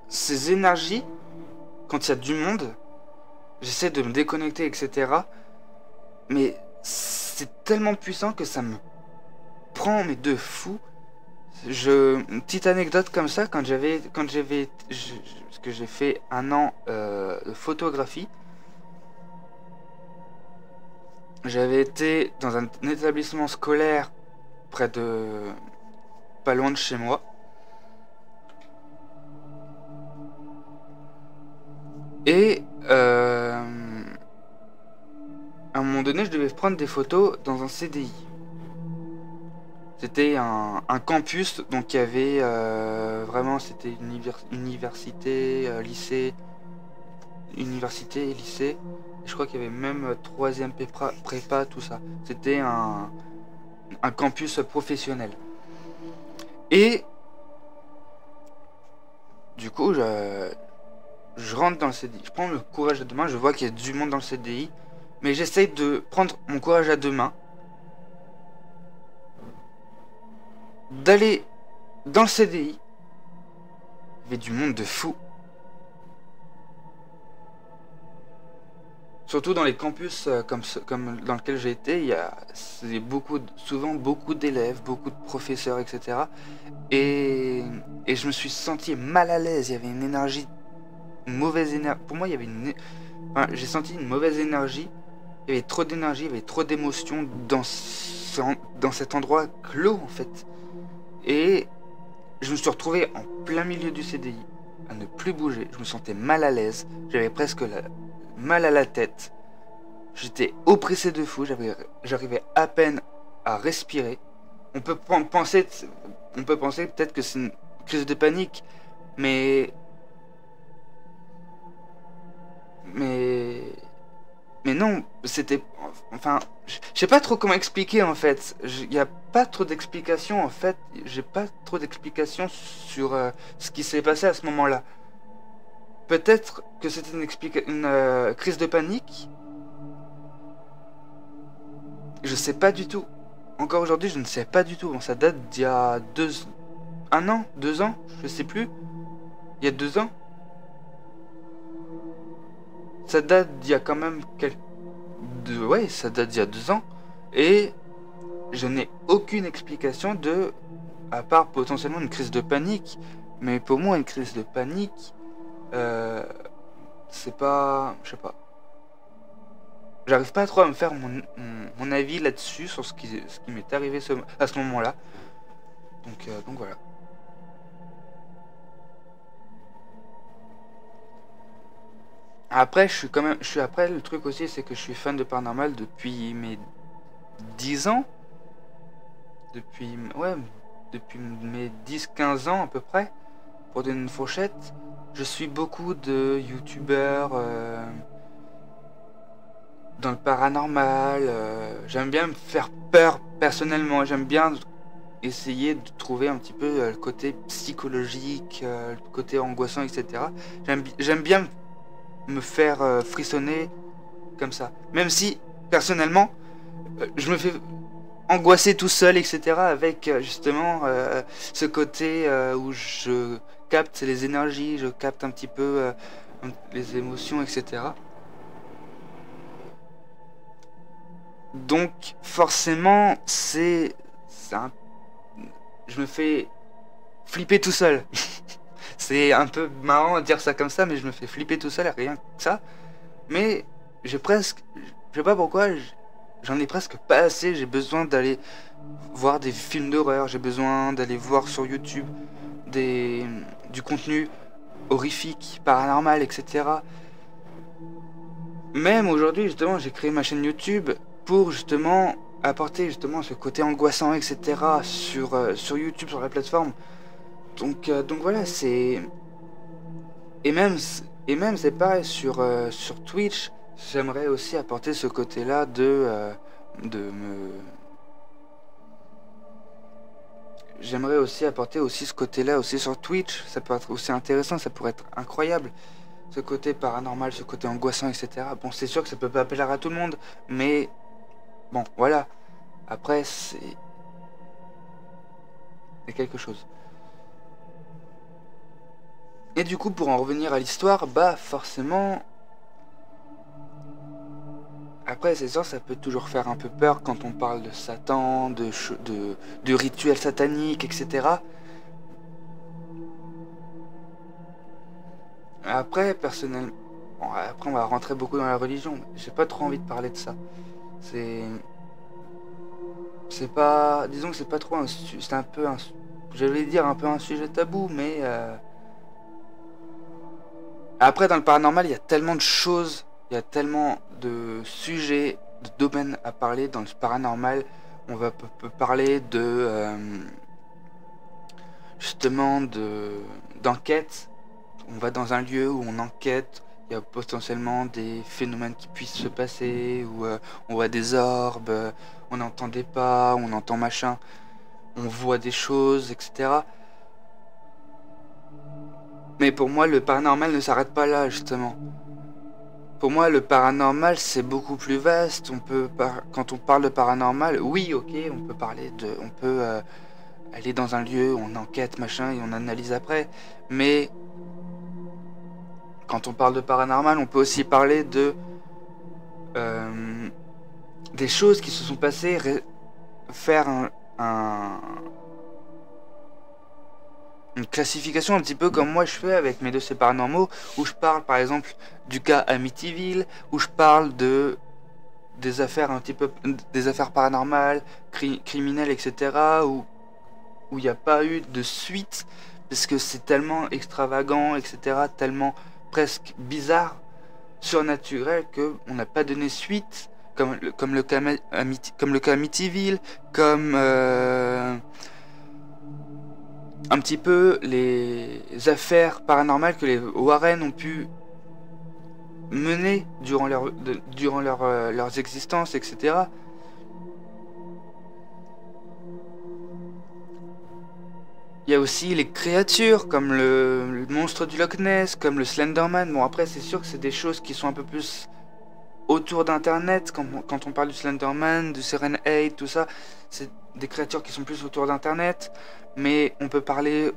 ces énergies quand il y a du monde. J'essaie de me déconnecter, etc. Mais c'est tellement puissant que ça me prend mais de fou. Une petite anecdote comme ça, parce que j'ai fait un an de photographie. J'avais été dans un établissement scolaire pas loin de chez moi. Et à un moment donné, je devais prendre des photos dans un CDI. C'était un campus, donc il y avait vraiment, c'était université, lycée, université et lycée. je crois qu'il y avait même troisième prépa, tout ça. C'était un campus professionnel. Et du coup, je rentre dans le CDI. Je prends le courage à deux mains, je vois qu'il y a du monde dans le CDI, mais j'essaye de prendre mon courage à deux mains, d'aller dans le CDI. Il y avait du monde de fou. Surtout dans les campus comme dans lequel j'ai été, il y a souvent beaucoup d'élèves, beaucoup de professeurs, etc. Et je me suis senti mal à l'aise. Il y avait une énergie, une mauvaise énergie. Pour moi, il y avait enfin, j'ai senti une mauvaise énergie. Il y avait trop d'énergie, il y avait trop d'émotions dans cet endroit clos en fait. Et je me suis retrouvé en plein milieu du CDI, à ne plus bouger. Je me sentais mal à l'aise. J'avais presque mal à la tête. J'étais oppressé de fou. J'arrivais à peine à respirer. On peut penser peut-être que c'est une crise de panique, mais non, c'était, enfin, je sais pas trop comment expliquer en fait. Il n'y a pas trop d'explications en fait. J'ai pas trop d'explications sur ce qui s'est passé à ce moment-là. Peut-être que c'était une crise de panique. Je sais pas du tout. Encore aujourd'hui, je ne sais pas du tout. Bon, ça date d'il y a un an, 2 ans, je sais plus. Il y a 2 ans. Ça date d'il y a quand même ouais, ça date d'il y a 2 ans. Et je n'ai aucune explication à part potentiellement une crise de panique. Mais pour moi, une crise de panique, c'est pas, je sais pas. J'arrive pas trop à me faire mon avis là-dessus, sur ce qui m'est arrivé à ce moment-là. Donc voilà. Après, après, le truc aussi, c'est que je suis fan de paranormal depuis mes 10 ans. Ouais, depuis mes 10-15 ans à peu près, pour donner une fourchette. Je suis beaucoup de youtubeurs dans le paranormal. J'aime bien me faire peur personnellement. J'aime bien essayer de trouver un petit peu le côté psychologique, le côté angoissant, etc. J'aime bien me faire frissonner comme ça. Même si, personnellement, je me fais angoisser tout seul, etc. Avec justement ce côté où je capte les énergies, je capte un petit peu les émotions, etc. Donc forcément, je me fais flipper tout seul. C'est un peu marrant de dire ça comme ça, mais je me fais flipper tout seul, rien que ça. Mais je sais pas pourquoi, j'en ai presque pas assez. J'ai besoin d'aller voir des films d'horreur, j'ai besoin d'aller voir sur YouTube du contenu horrifique, paranormal, etc. Même aujourd'hui, justement, j'ai créé ma chaîne YouTube pour justement apporter justement ce côté angoissant, etc. sur YouTube, sur la plateforme. Donc voilà, et même c'est pareil sur Twitch. J'aimerais aussi apporter ce côté-là J'aimerais aussi apporter aussi ce côté-là aussi sur Twitch. Ça peut être aussi intéressant, ça pourrait être incroyable. Ce côté paranormal, ce côté angoissant, etc. Bon, c'est sûr que ça peut pas plaire à tout le monde, mais bon, voilà. Après, c'est quelque chose. Et du coup, pour en revenir à l'histoire, bah forcément... Après, c'est sûr, ça peut toujours faire un peu peur quand on parle de Satan, de rituels sataniques, etc. Après, personnellement... Bon, après, on va rentrer beaucoup dans la religion. J'ai pas trop envie de parler de ça. C'est pas... Disons que c'est pas trop c'est un peu un... Je vais dire un peu un sujet tabou, mais... Après, dans le paranormal, il y a tellement de choses, il y a tellement de sujets, de domaines à parler. Dans le paranormal, on peut parler justement d'enquête. On va dans un lieu où on enquête, il y a potentiellement des phénomènes qui puissent se passer, où on voit des orbes, on entend des pas, on entend machin, on voit des choses, etc. Mais pour moi, le paranormal ne s'arrête pas là, justement. Pour moi, le paranormal, c'est beaucoup plus vaste. Quand on parle de paranormal, oui, ok, on peut aller dans un lieu, on enquête, machin, et on analyse après. Mais quand on parle de paranormal, on peut aussi parler euh, des choses qui se sont passées, faire une classification un petit peu comme moi je fais avec mes dossiers paranormaux, où je parle par exemple du cas Amityville, où je parle des affaires un petit peu, des affaires paranormales, criminelles, etc. Où il n'y a pas eu de suite, parce que c'est tellement extravagant, etc., tellement presque bizarre, surnaturel, qu'on n'a pas donné suite, comme le cas Amityville, comme un petit peu les affaires paranormales que les Warren ont pu mener durant leurs existences, etc. Il y a aussi les créatures, comme le monstre du Loch Ness, comme le Slenderman. Bon, après, c'est sûr que c'est des choses qui sont un peu plus autour d'Internet. Quand on parle du Slenderman, du Serenade, tout ça, c'est des créatures qui sont plus autour d'Internet. Mais on peut parler,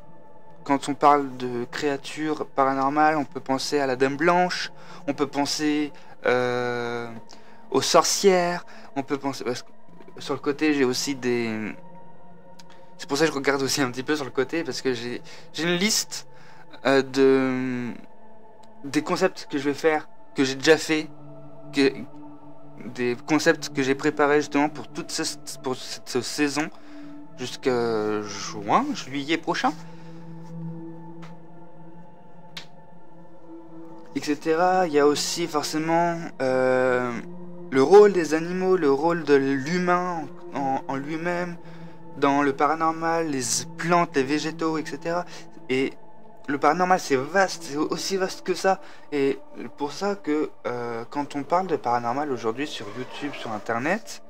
quand on parle de créatures paranormales, on peut penser à la Dame Blanche, on peut penser aux sorcières, on peut penser... Parce que sur le côté, j'ai aussi des... C'est pour ça que je regarde aussi un petit peu sur le côté, parce que j'ai une liste des concepts que je vais faire, que j'ai déjà fait, des concepts que j'ai préparés justement pour pour cette saison, jusqu'à juillet prochain, etc. Il y a aussi forcément le rôle des animaux, le rôle de l'humain en lui-même, dans le paranormal, les plantes, les végétaux, etc. Et le paranormal, c'est vaste, c'est aussi vaste que ça. Et pour ça que quand on parle de paranormal aujourd'hui sur YouTube, sur Internet,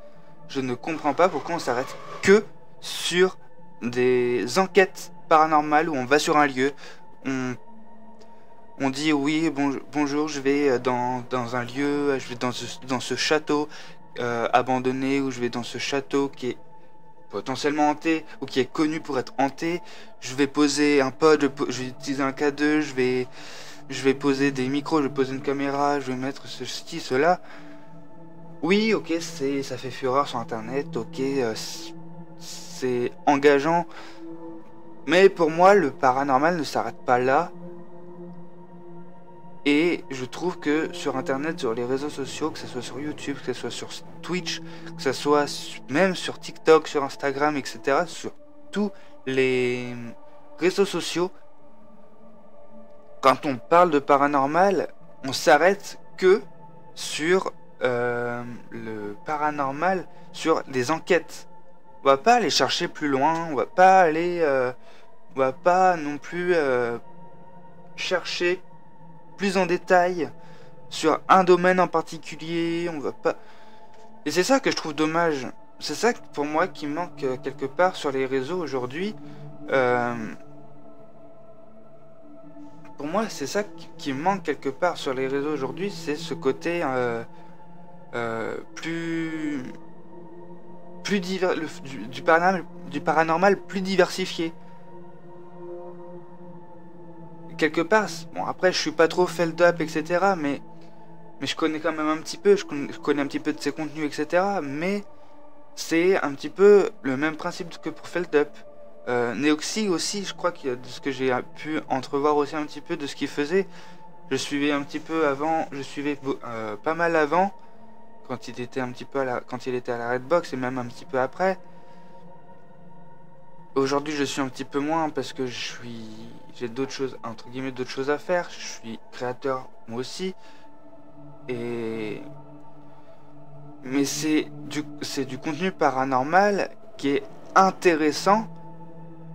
je ne comprends pas pourquoi on s'arrête que sur des enquêtes paranormales où on va sur un lieu, on dit oui, bonjour, je vais dans un lieu, je vais dans ce château abandonné, ou je vais dans ce château qui est potentiellement hanté, ou qui est connu pour être hanté. Je vais poser un pod, je vais utiliser un K2, je vais poser des micros, je vais poser une caméra, je vais mettre ceci, cela. Oui, ok, ça fait fureur sur Internet, ok, c'est engageant. Mais pour moi, le paranormal ne s'arrête pas là. Et je trouve que sur Internet, sur les réseaux sociaux, que ce soit sur YouTube, que ce soit sur Twitch, que ce soit même sur TikTok, sur Instagram, etc., sur tous les réseaux sociaux, quand on parle de paranormal, on s'arrête que sur le paranormal, sur des enquêtes. On va pas aller chercher plus loin, on va pas non plus chercher plus en détail sur un domaine en particulier, on va pas... Et c'est ça que je trouve dommage. C'est ça pour moi qui manque quelque part sur les réseaux aujourd'hui. Pour moi, c'est ça qui manque quelque part sur les réseaux aujourd'hui, c'est ce côté plus du paranormal plus diversifié. Quelque part, bon, après je suis pas trop feld up, etc., mais je connais quand même un petit peu, je connais un petit peu de ses contenus, etc., mais c'est un petit peu le même principe que pour feld up. Neoxy aussi, je crois qu'il y a de ce que j'ai pu entrevoir aussi un petit peu de ce qu'il faisait. Je suivais un petit peu avant, je suivais pas mal avant, quand il était un petit peu quand il était à la Redbox, et même un petit peu après. Aujourd'hui, je suis un petit peu moins parce que j'ai d'autres choses, entre guillemets, d'autres choses à faire. Je suis créateur moi aussi. Mais c'est du contenu paranormal qui est intéressant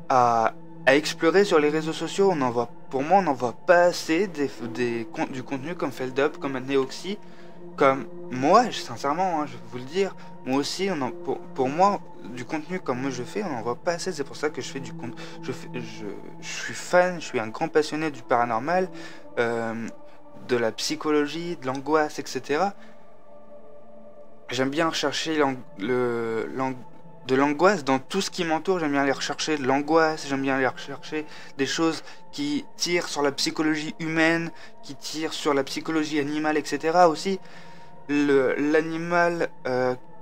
à explorer sur les réseaux sociaux. On n'en voit pour moi, on n'en voit pas assez du contenu comme Feldup, comme Neoxy, comme moi, sincèrement, hein, je vais vous le dire. Moi aussi, pour moi, du contenu comme moi je fais, on n'en voit pas assez. C'est pour ça que je fais du contenu. Je suis fan, je suis un grand passionné du paranormal, de la psychologie, de l'angoisse, etc. J'aime bien rechercher de l'angoisse dans tout ce qui m'entoure. J'aime bien aller rechercher de l'angoisse, j'aime bien aller rechercher des choses qui tirent sur la psychologie humaine, qui tirent sur la psychologie animale, etc. Aussi, l'animal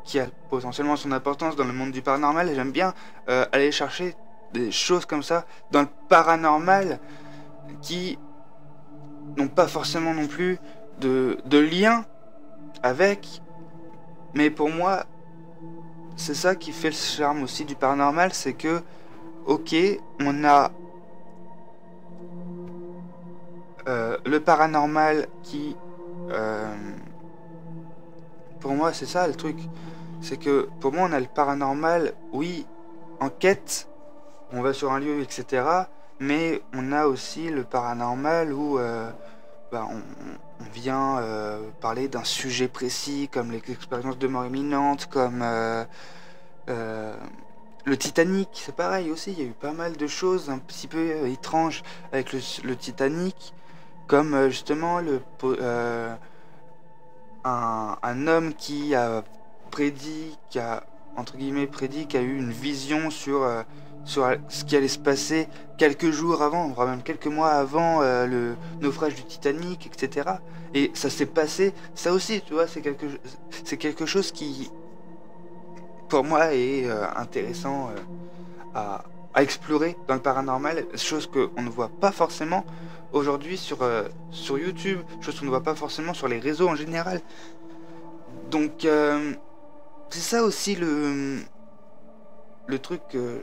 qui a potentiellement son importance dans le monde du paranormal, j'aime bien aller chercher des choses comme ça dans le paranormal qui n'ont pas forcément non plus de lien avec. Mais pour moi, c'est ça qui fait le charme aussi du paranormal, c'est que, ok, on a le paranormal qui... pour moi, c'est ça le truc. C'est que, pour moi, on a le paranormal, oui, enquête, on va sur un lieu, etc. Mais on a aussi le paranormal où on vient parler d'un sujet précis, comme les expériences de mort imminente, comme le Titanic, c'est pareil aussi, il y a eu pas mal de choses un petit peu étranges avec le Titanic, comme justement un homme qui a entre guillemets prédit, qui a eu une vision sur ce qui allait se passer quelques jours avant, voire même quelques mois avant le naufrage du Titanic, etc. Et ça s'est passé, ça aussi, tu vois, c'est quelque chose qui, pour moi, est intéressant à explorer dans le paranormal, chose qu'on ne voit pas forcément aujourd'hui sur YouTube, chose qu'on ne voit pas forcément sur les réseaux en général. Donc, c'est ça aussi le truc que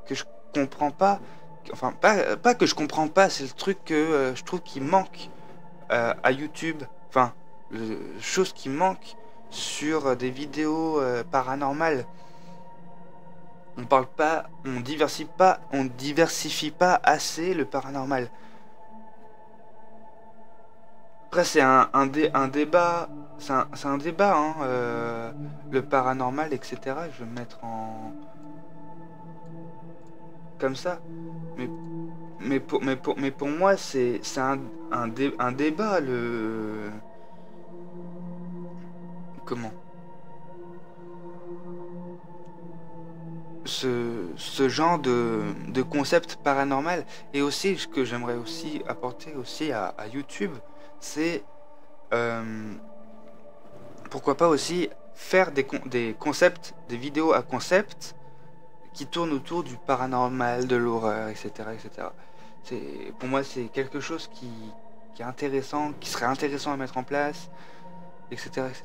je comprends pas. Enfin, pas que je comprends pas, c'est le truc que je trouve qui manque à YouTube. Enfin, chose qui manque sur des vidéos paranormales. On parle pas, on diversifie pas assez le paranormal. Après, c'est un débat, c'est un débat, hein, le paranormal, etc. Je vais me mettre en comme ça. Mais pour moi, c'est un débat, comment ce genre de concept paranormal. Et aussi, ce que j'aimerais aussi apporter aussi à YouTube, c'est pourquoi pas aussi faire des concepts, des vidéos à concept qui tournent autour du paranormal, de l'horreur, etc., etc. Pour moi, c'est quelque chose qui est intéressant, qui serait intéressant à mettre en place, etc., etc.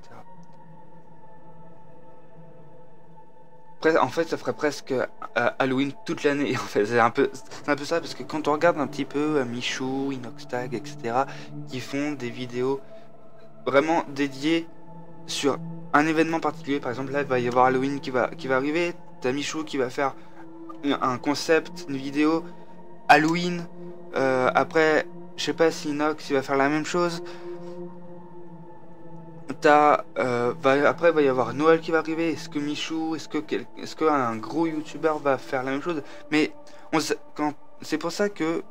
En fait, ça ferait presque Halloween toute l'année. En fait, c'est un peu ça, parce que quand on regarde un petit peu Michou, Inoxtag, etc., qui font des vidéos vraiment dédiées sur un événement particulier. Par exemple, là, il va y avoir Halloween qui va arriver. T'as Michou qui va faire un concept, une vidéo Halloween. Après, je sais pas si Inox il va faire la même chose. Après, il va y avoir Noël qui va arriver. Est-ce que Michou, est-ce que un gros youtubeur va faire la même chose? Mais c'est pour ça que.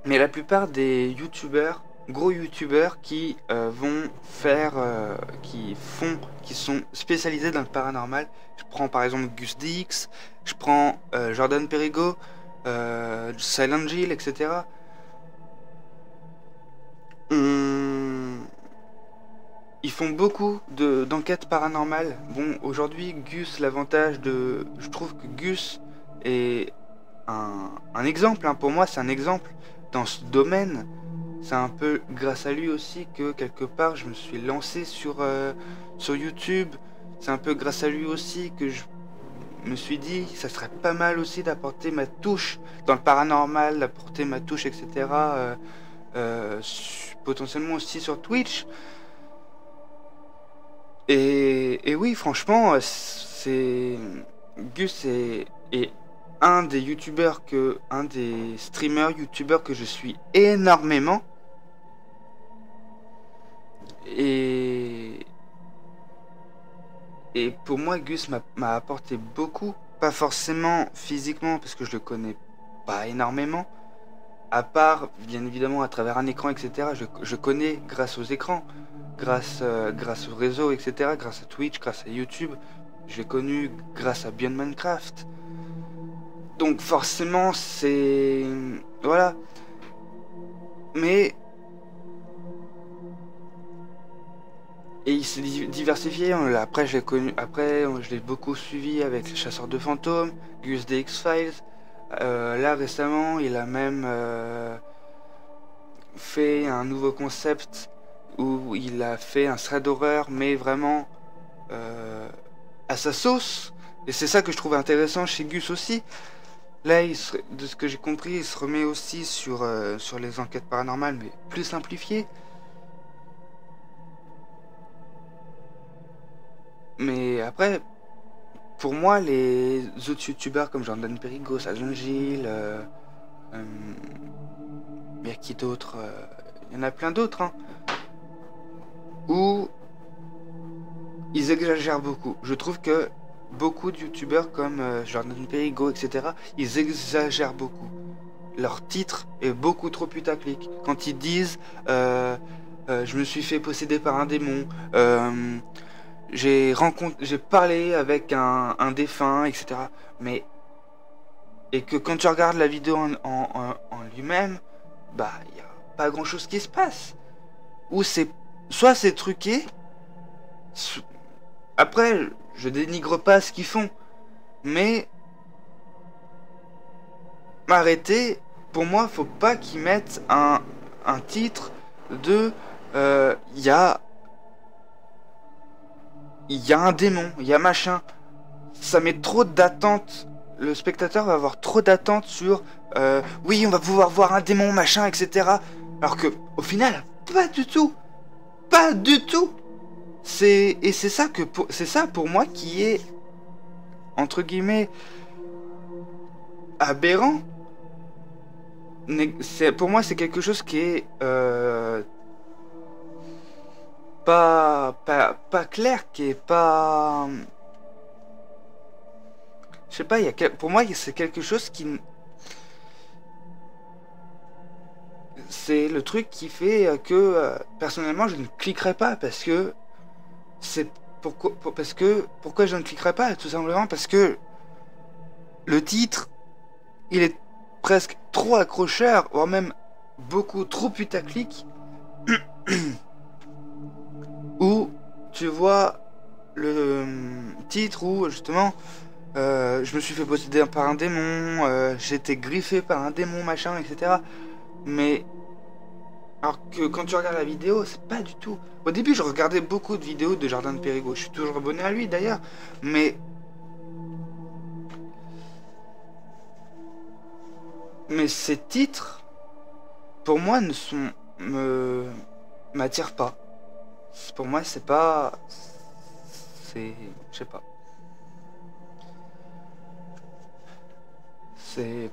Mais la plupart des youtubeurs, gros youtubeurs qui vont faire, qui sont spécialisés dans le paranormal. Je prends par exemple Gus DX, je prends Jordan Perigo, Silent Jill, etc. Ils font beaucoup d'enquêtes paranormales. Bon, aujourd'hui, Gus, je trouve que Gus est un exemple, hein. Pour moi, c'est un exemple dans ce domaine. C'est un peu grâce à lui aussi que, quelque part, je me suis lancé sur YouTube. C'est un peu grâce à lui aussi que je me suis dit, ça serait pas mal aussi d'apporter ma touche dans le paranormal, d'apporter ma touche, etc. Potentiellement aussi sur Twitch. Et oui, franchement, Gus est un des youtubeurs un des streamers youtubeurs que je suis énormément. Et pour moi, Gus m'a apporté beaucoup, pas forcément physiquement parce que je le connais pas énormément, à part bien évidemment à travers un écran, etc. Je connais grâce aux écrans, grâce au réseau, etc. Grâce à Twitch, grâce à YouTube. J'ai connu grâce à Beyond Minecraft. Donc forcément, c'est... Voilà. Mais... Et il s'est diversifié. Après, je l'ai connu. Après, je l'ai beaucoup suivi avec les chasseurs de fantômes, Gus des X-Files. Là, récemment, il a même fait un nouveau concept où il a fait un thread d'horreur, mais vraiment à sa sauce. Et c'est ça que je trouve intéressant chez Gus aussi. Là, de ce que j'ai compris, il se remet aussi sur les enquêtes paranormales, mais plus simplifiées. Mais après, pour moi, les autres youtubeurs comme Jordan Perigo, Sajon Gilles, il y a qui d'autre, il y en a plein d'autres, hein, où ils exagèrent beaucoup. Je trouve que beaucoup de youtubeurs comme Jordan Perigo, etc., ils exagèrent beaucoup. Leur titre est beaucoup trop putaclic. Quand ils disent je me suis fait posséder par un démon, j'ai parlé avec un défunt, etc. Mais et que quand tu regardes la vidéo en lui-même, bah il y a pas grand chose qui se passe. Ou soit c'est truqué. Après, je dénigre pas ce qu'ils font, mais m'arrêter. Pour moi, faut pas qu'ils mettent un titre de il y a un démon, il y a machin. Ça met trop d'attentes. Le spectateur va avoir trop d'attentes sur oui, on va pouvoir voir un démon, machin, etc. Alors que au final, pas du tout. Pas du tout. C'est ça pour moi qui est entre guillemets aberrant. Pour moi, c'est quelque chose qui est pas clair, qui est pas... Je sais pas, pour moi, c'est quelque chose qui... C'est le truc qui fait que, personnellement, je ne cliquerai pas, parce que... Pourquoi je ne cliquerai pas? Tout simplement parce que le titre, il est presque trop accrocheur, voire même beaucoup trop putaclic, où tu vois le titre où justement je me suis fait posséder par un démon, j'ai été griffé par un démon, machin, etc. Mais alors que quand tu regardes la vidéo, c'est pas du tout. Au début, je regardais beaucoup de vidéos de Jordan Perigo. Je suis toujours abonné à lui d'ailleurs, mais ces titres, pour moi, m'attirent pas. Pour moi, c'est pas... Je sais pas.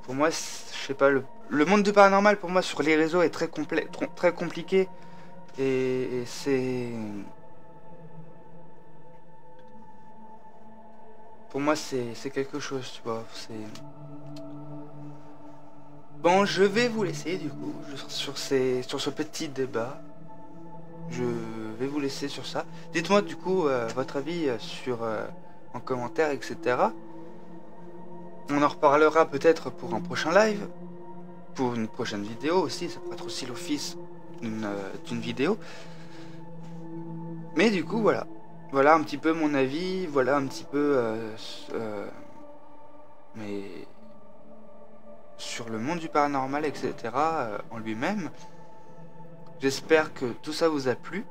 Pour moi, je sais pas, le monde du paranormal, pour moi, sur les réseaux est très compliqué. Et c'est... Pour moi, c'est quelque chose, tu vois. Bon, je vais vous laisser, du coup, sur ce petit débat. Je vais vous laisser sur ça. Dites-moi, du coup, votre avis en commentaire, etc. On en reparlera peut-être pour un prochain live, pour une prochaine vidéo aussi, ça pourrait être aussi l'office d'une vidéo. Mais du coup, voilà. Voilà un petit peu mon avis, voilà un petit peu mais sur le monde du paranormal, etc. En lui-même. J'espère que tout ça vous a plu.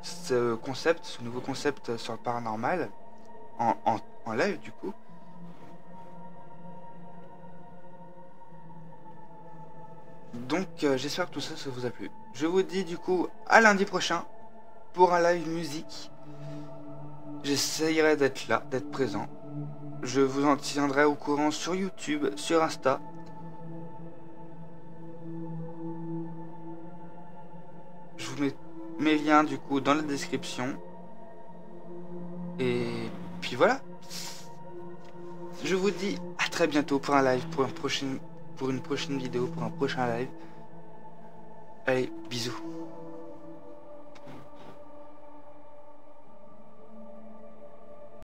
Ce nouveau concept sur le paranormal, en live du coup. Donc j'espère que tout ça vous a plu. Je vous dis du coup à lundi prochain pour un live musique. J'essayerai d'être là, d'être présent. Je vous en tiendrai au courant sur YouTube, sur Insta. Je vous mets mes liens du coup dans la description. Et puis voilà. Je vous dis à très bientôt pour un live, pour une prochaine vidéo, pour un prochain live. Allez, bisous.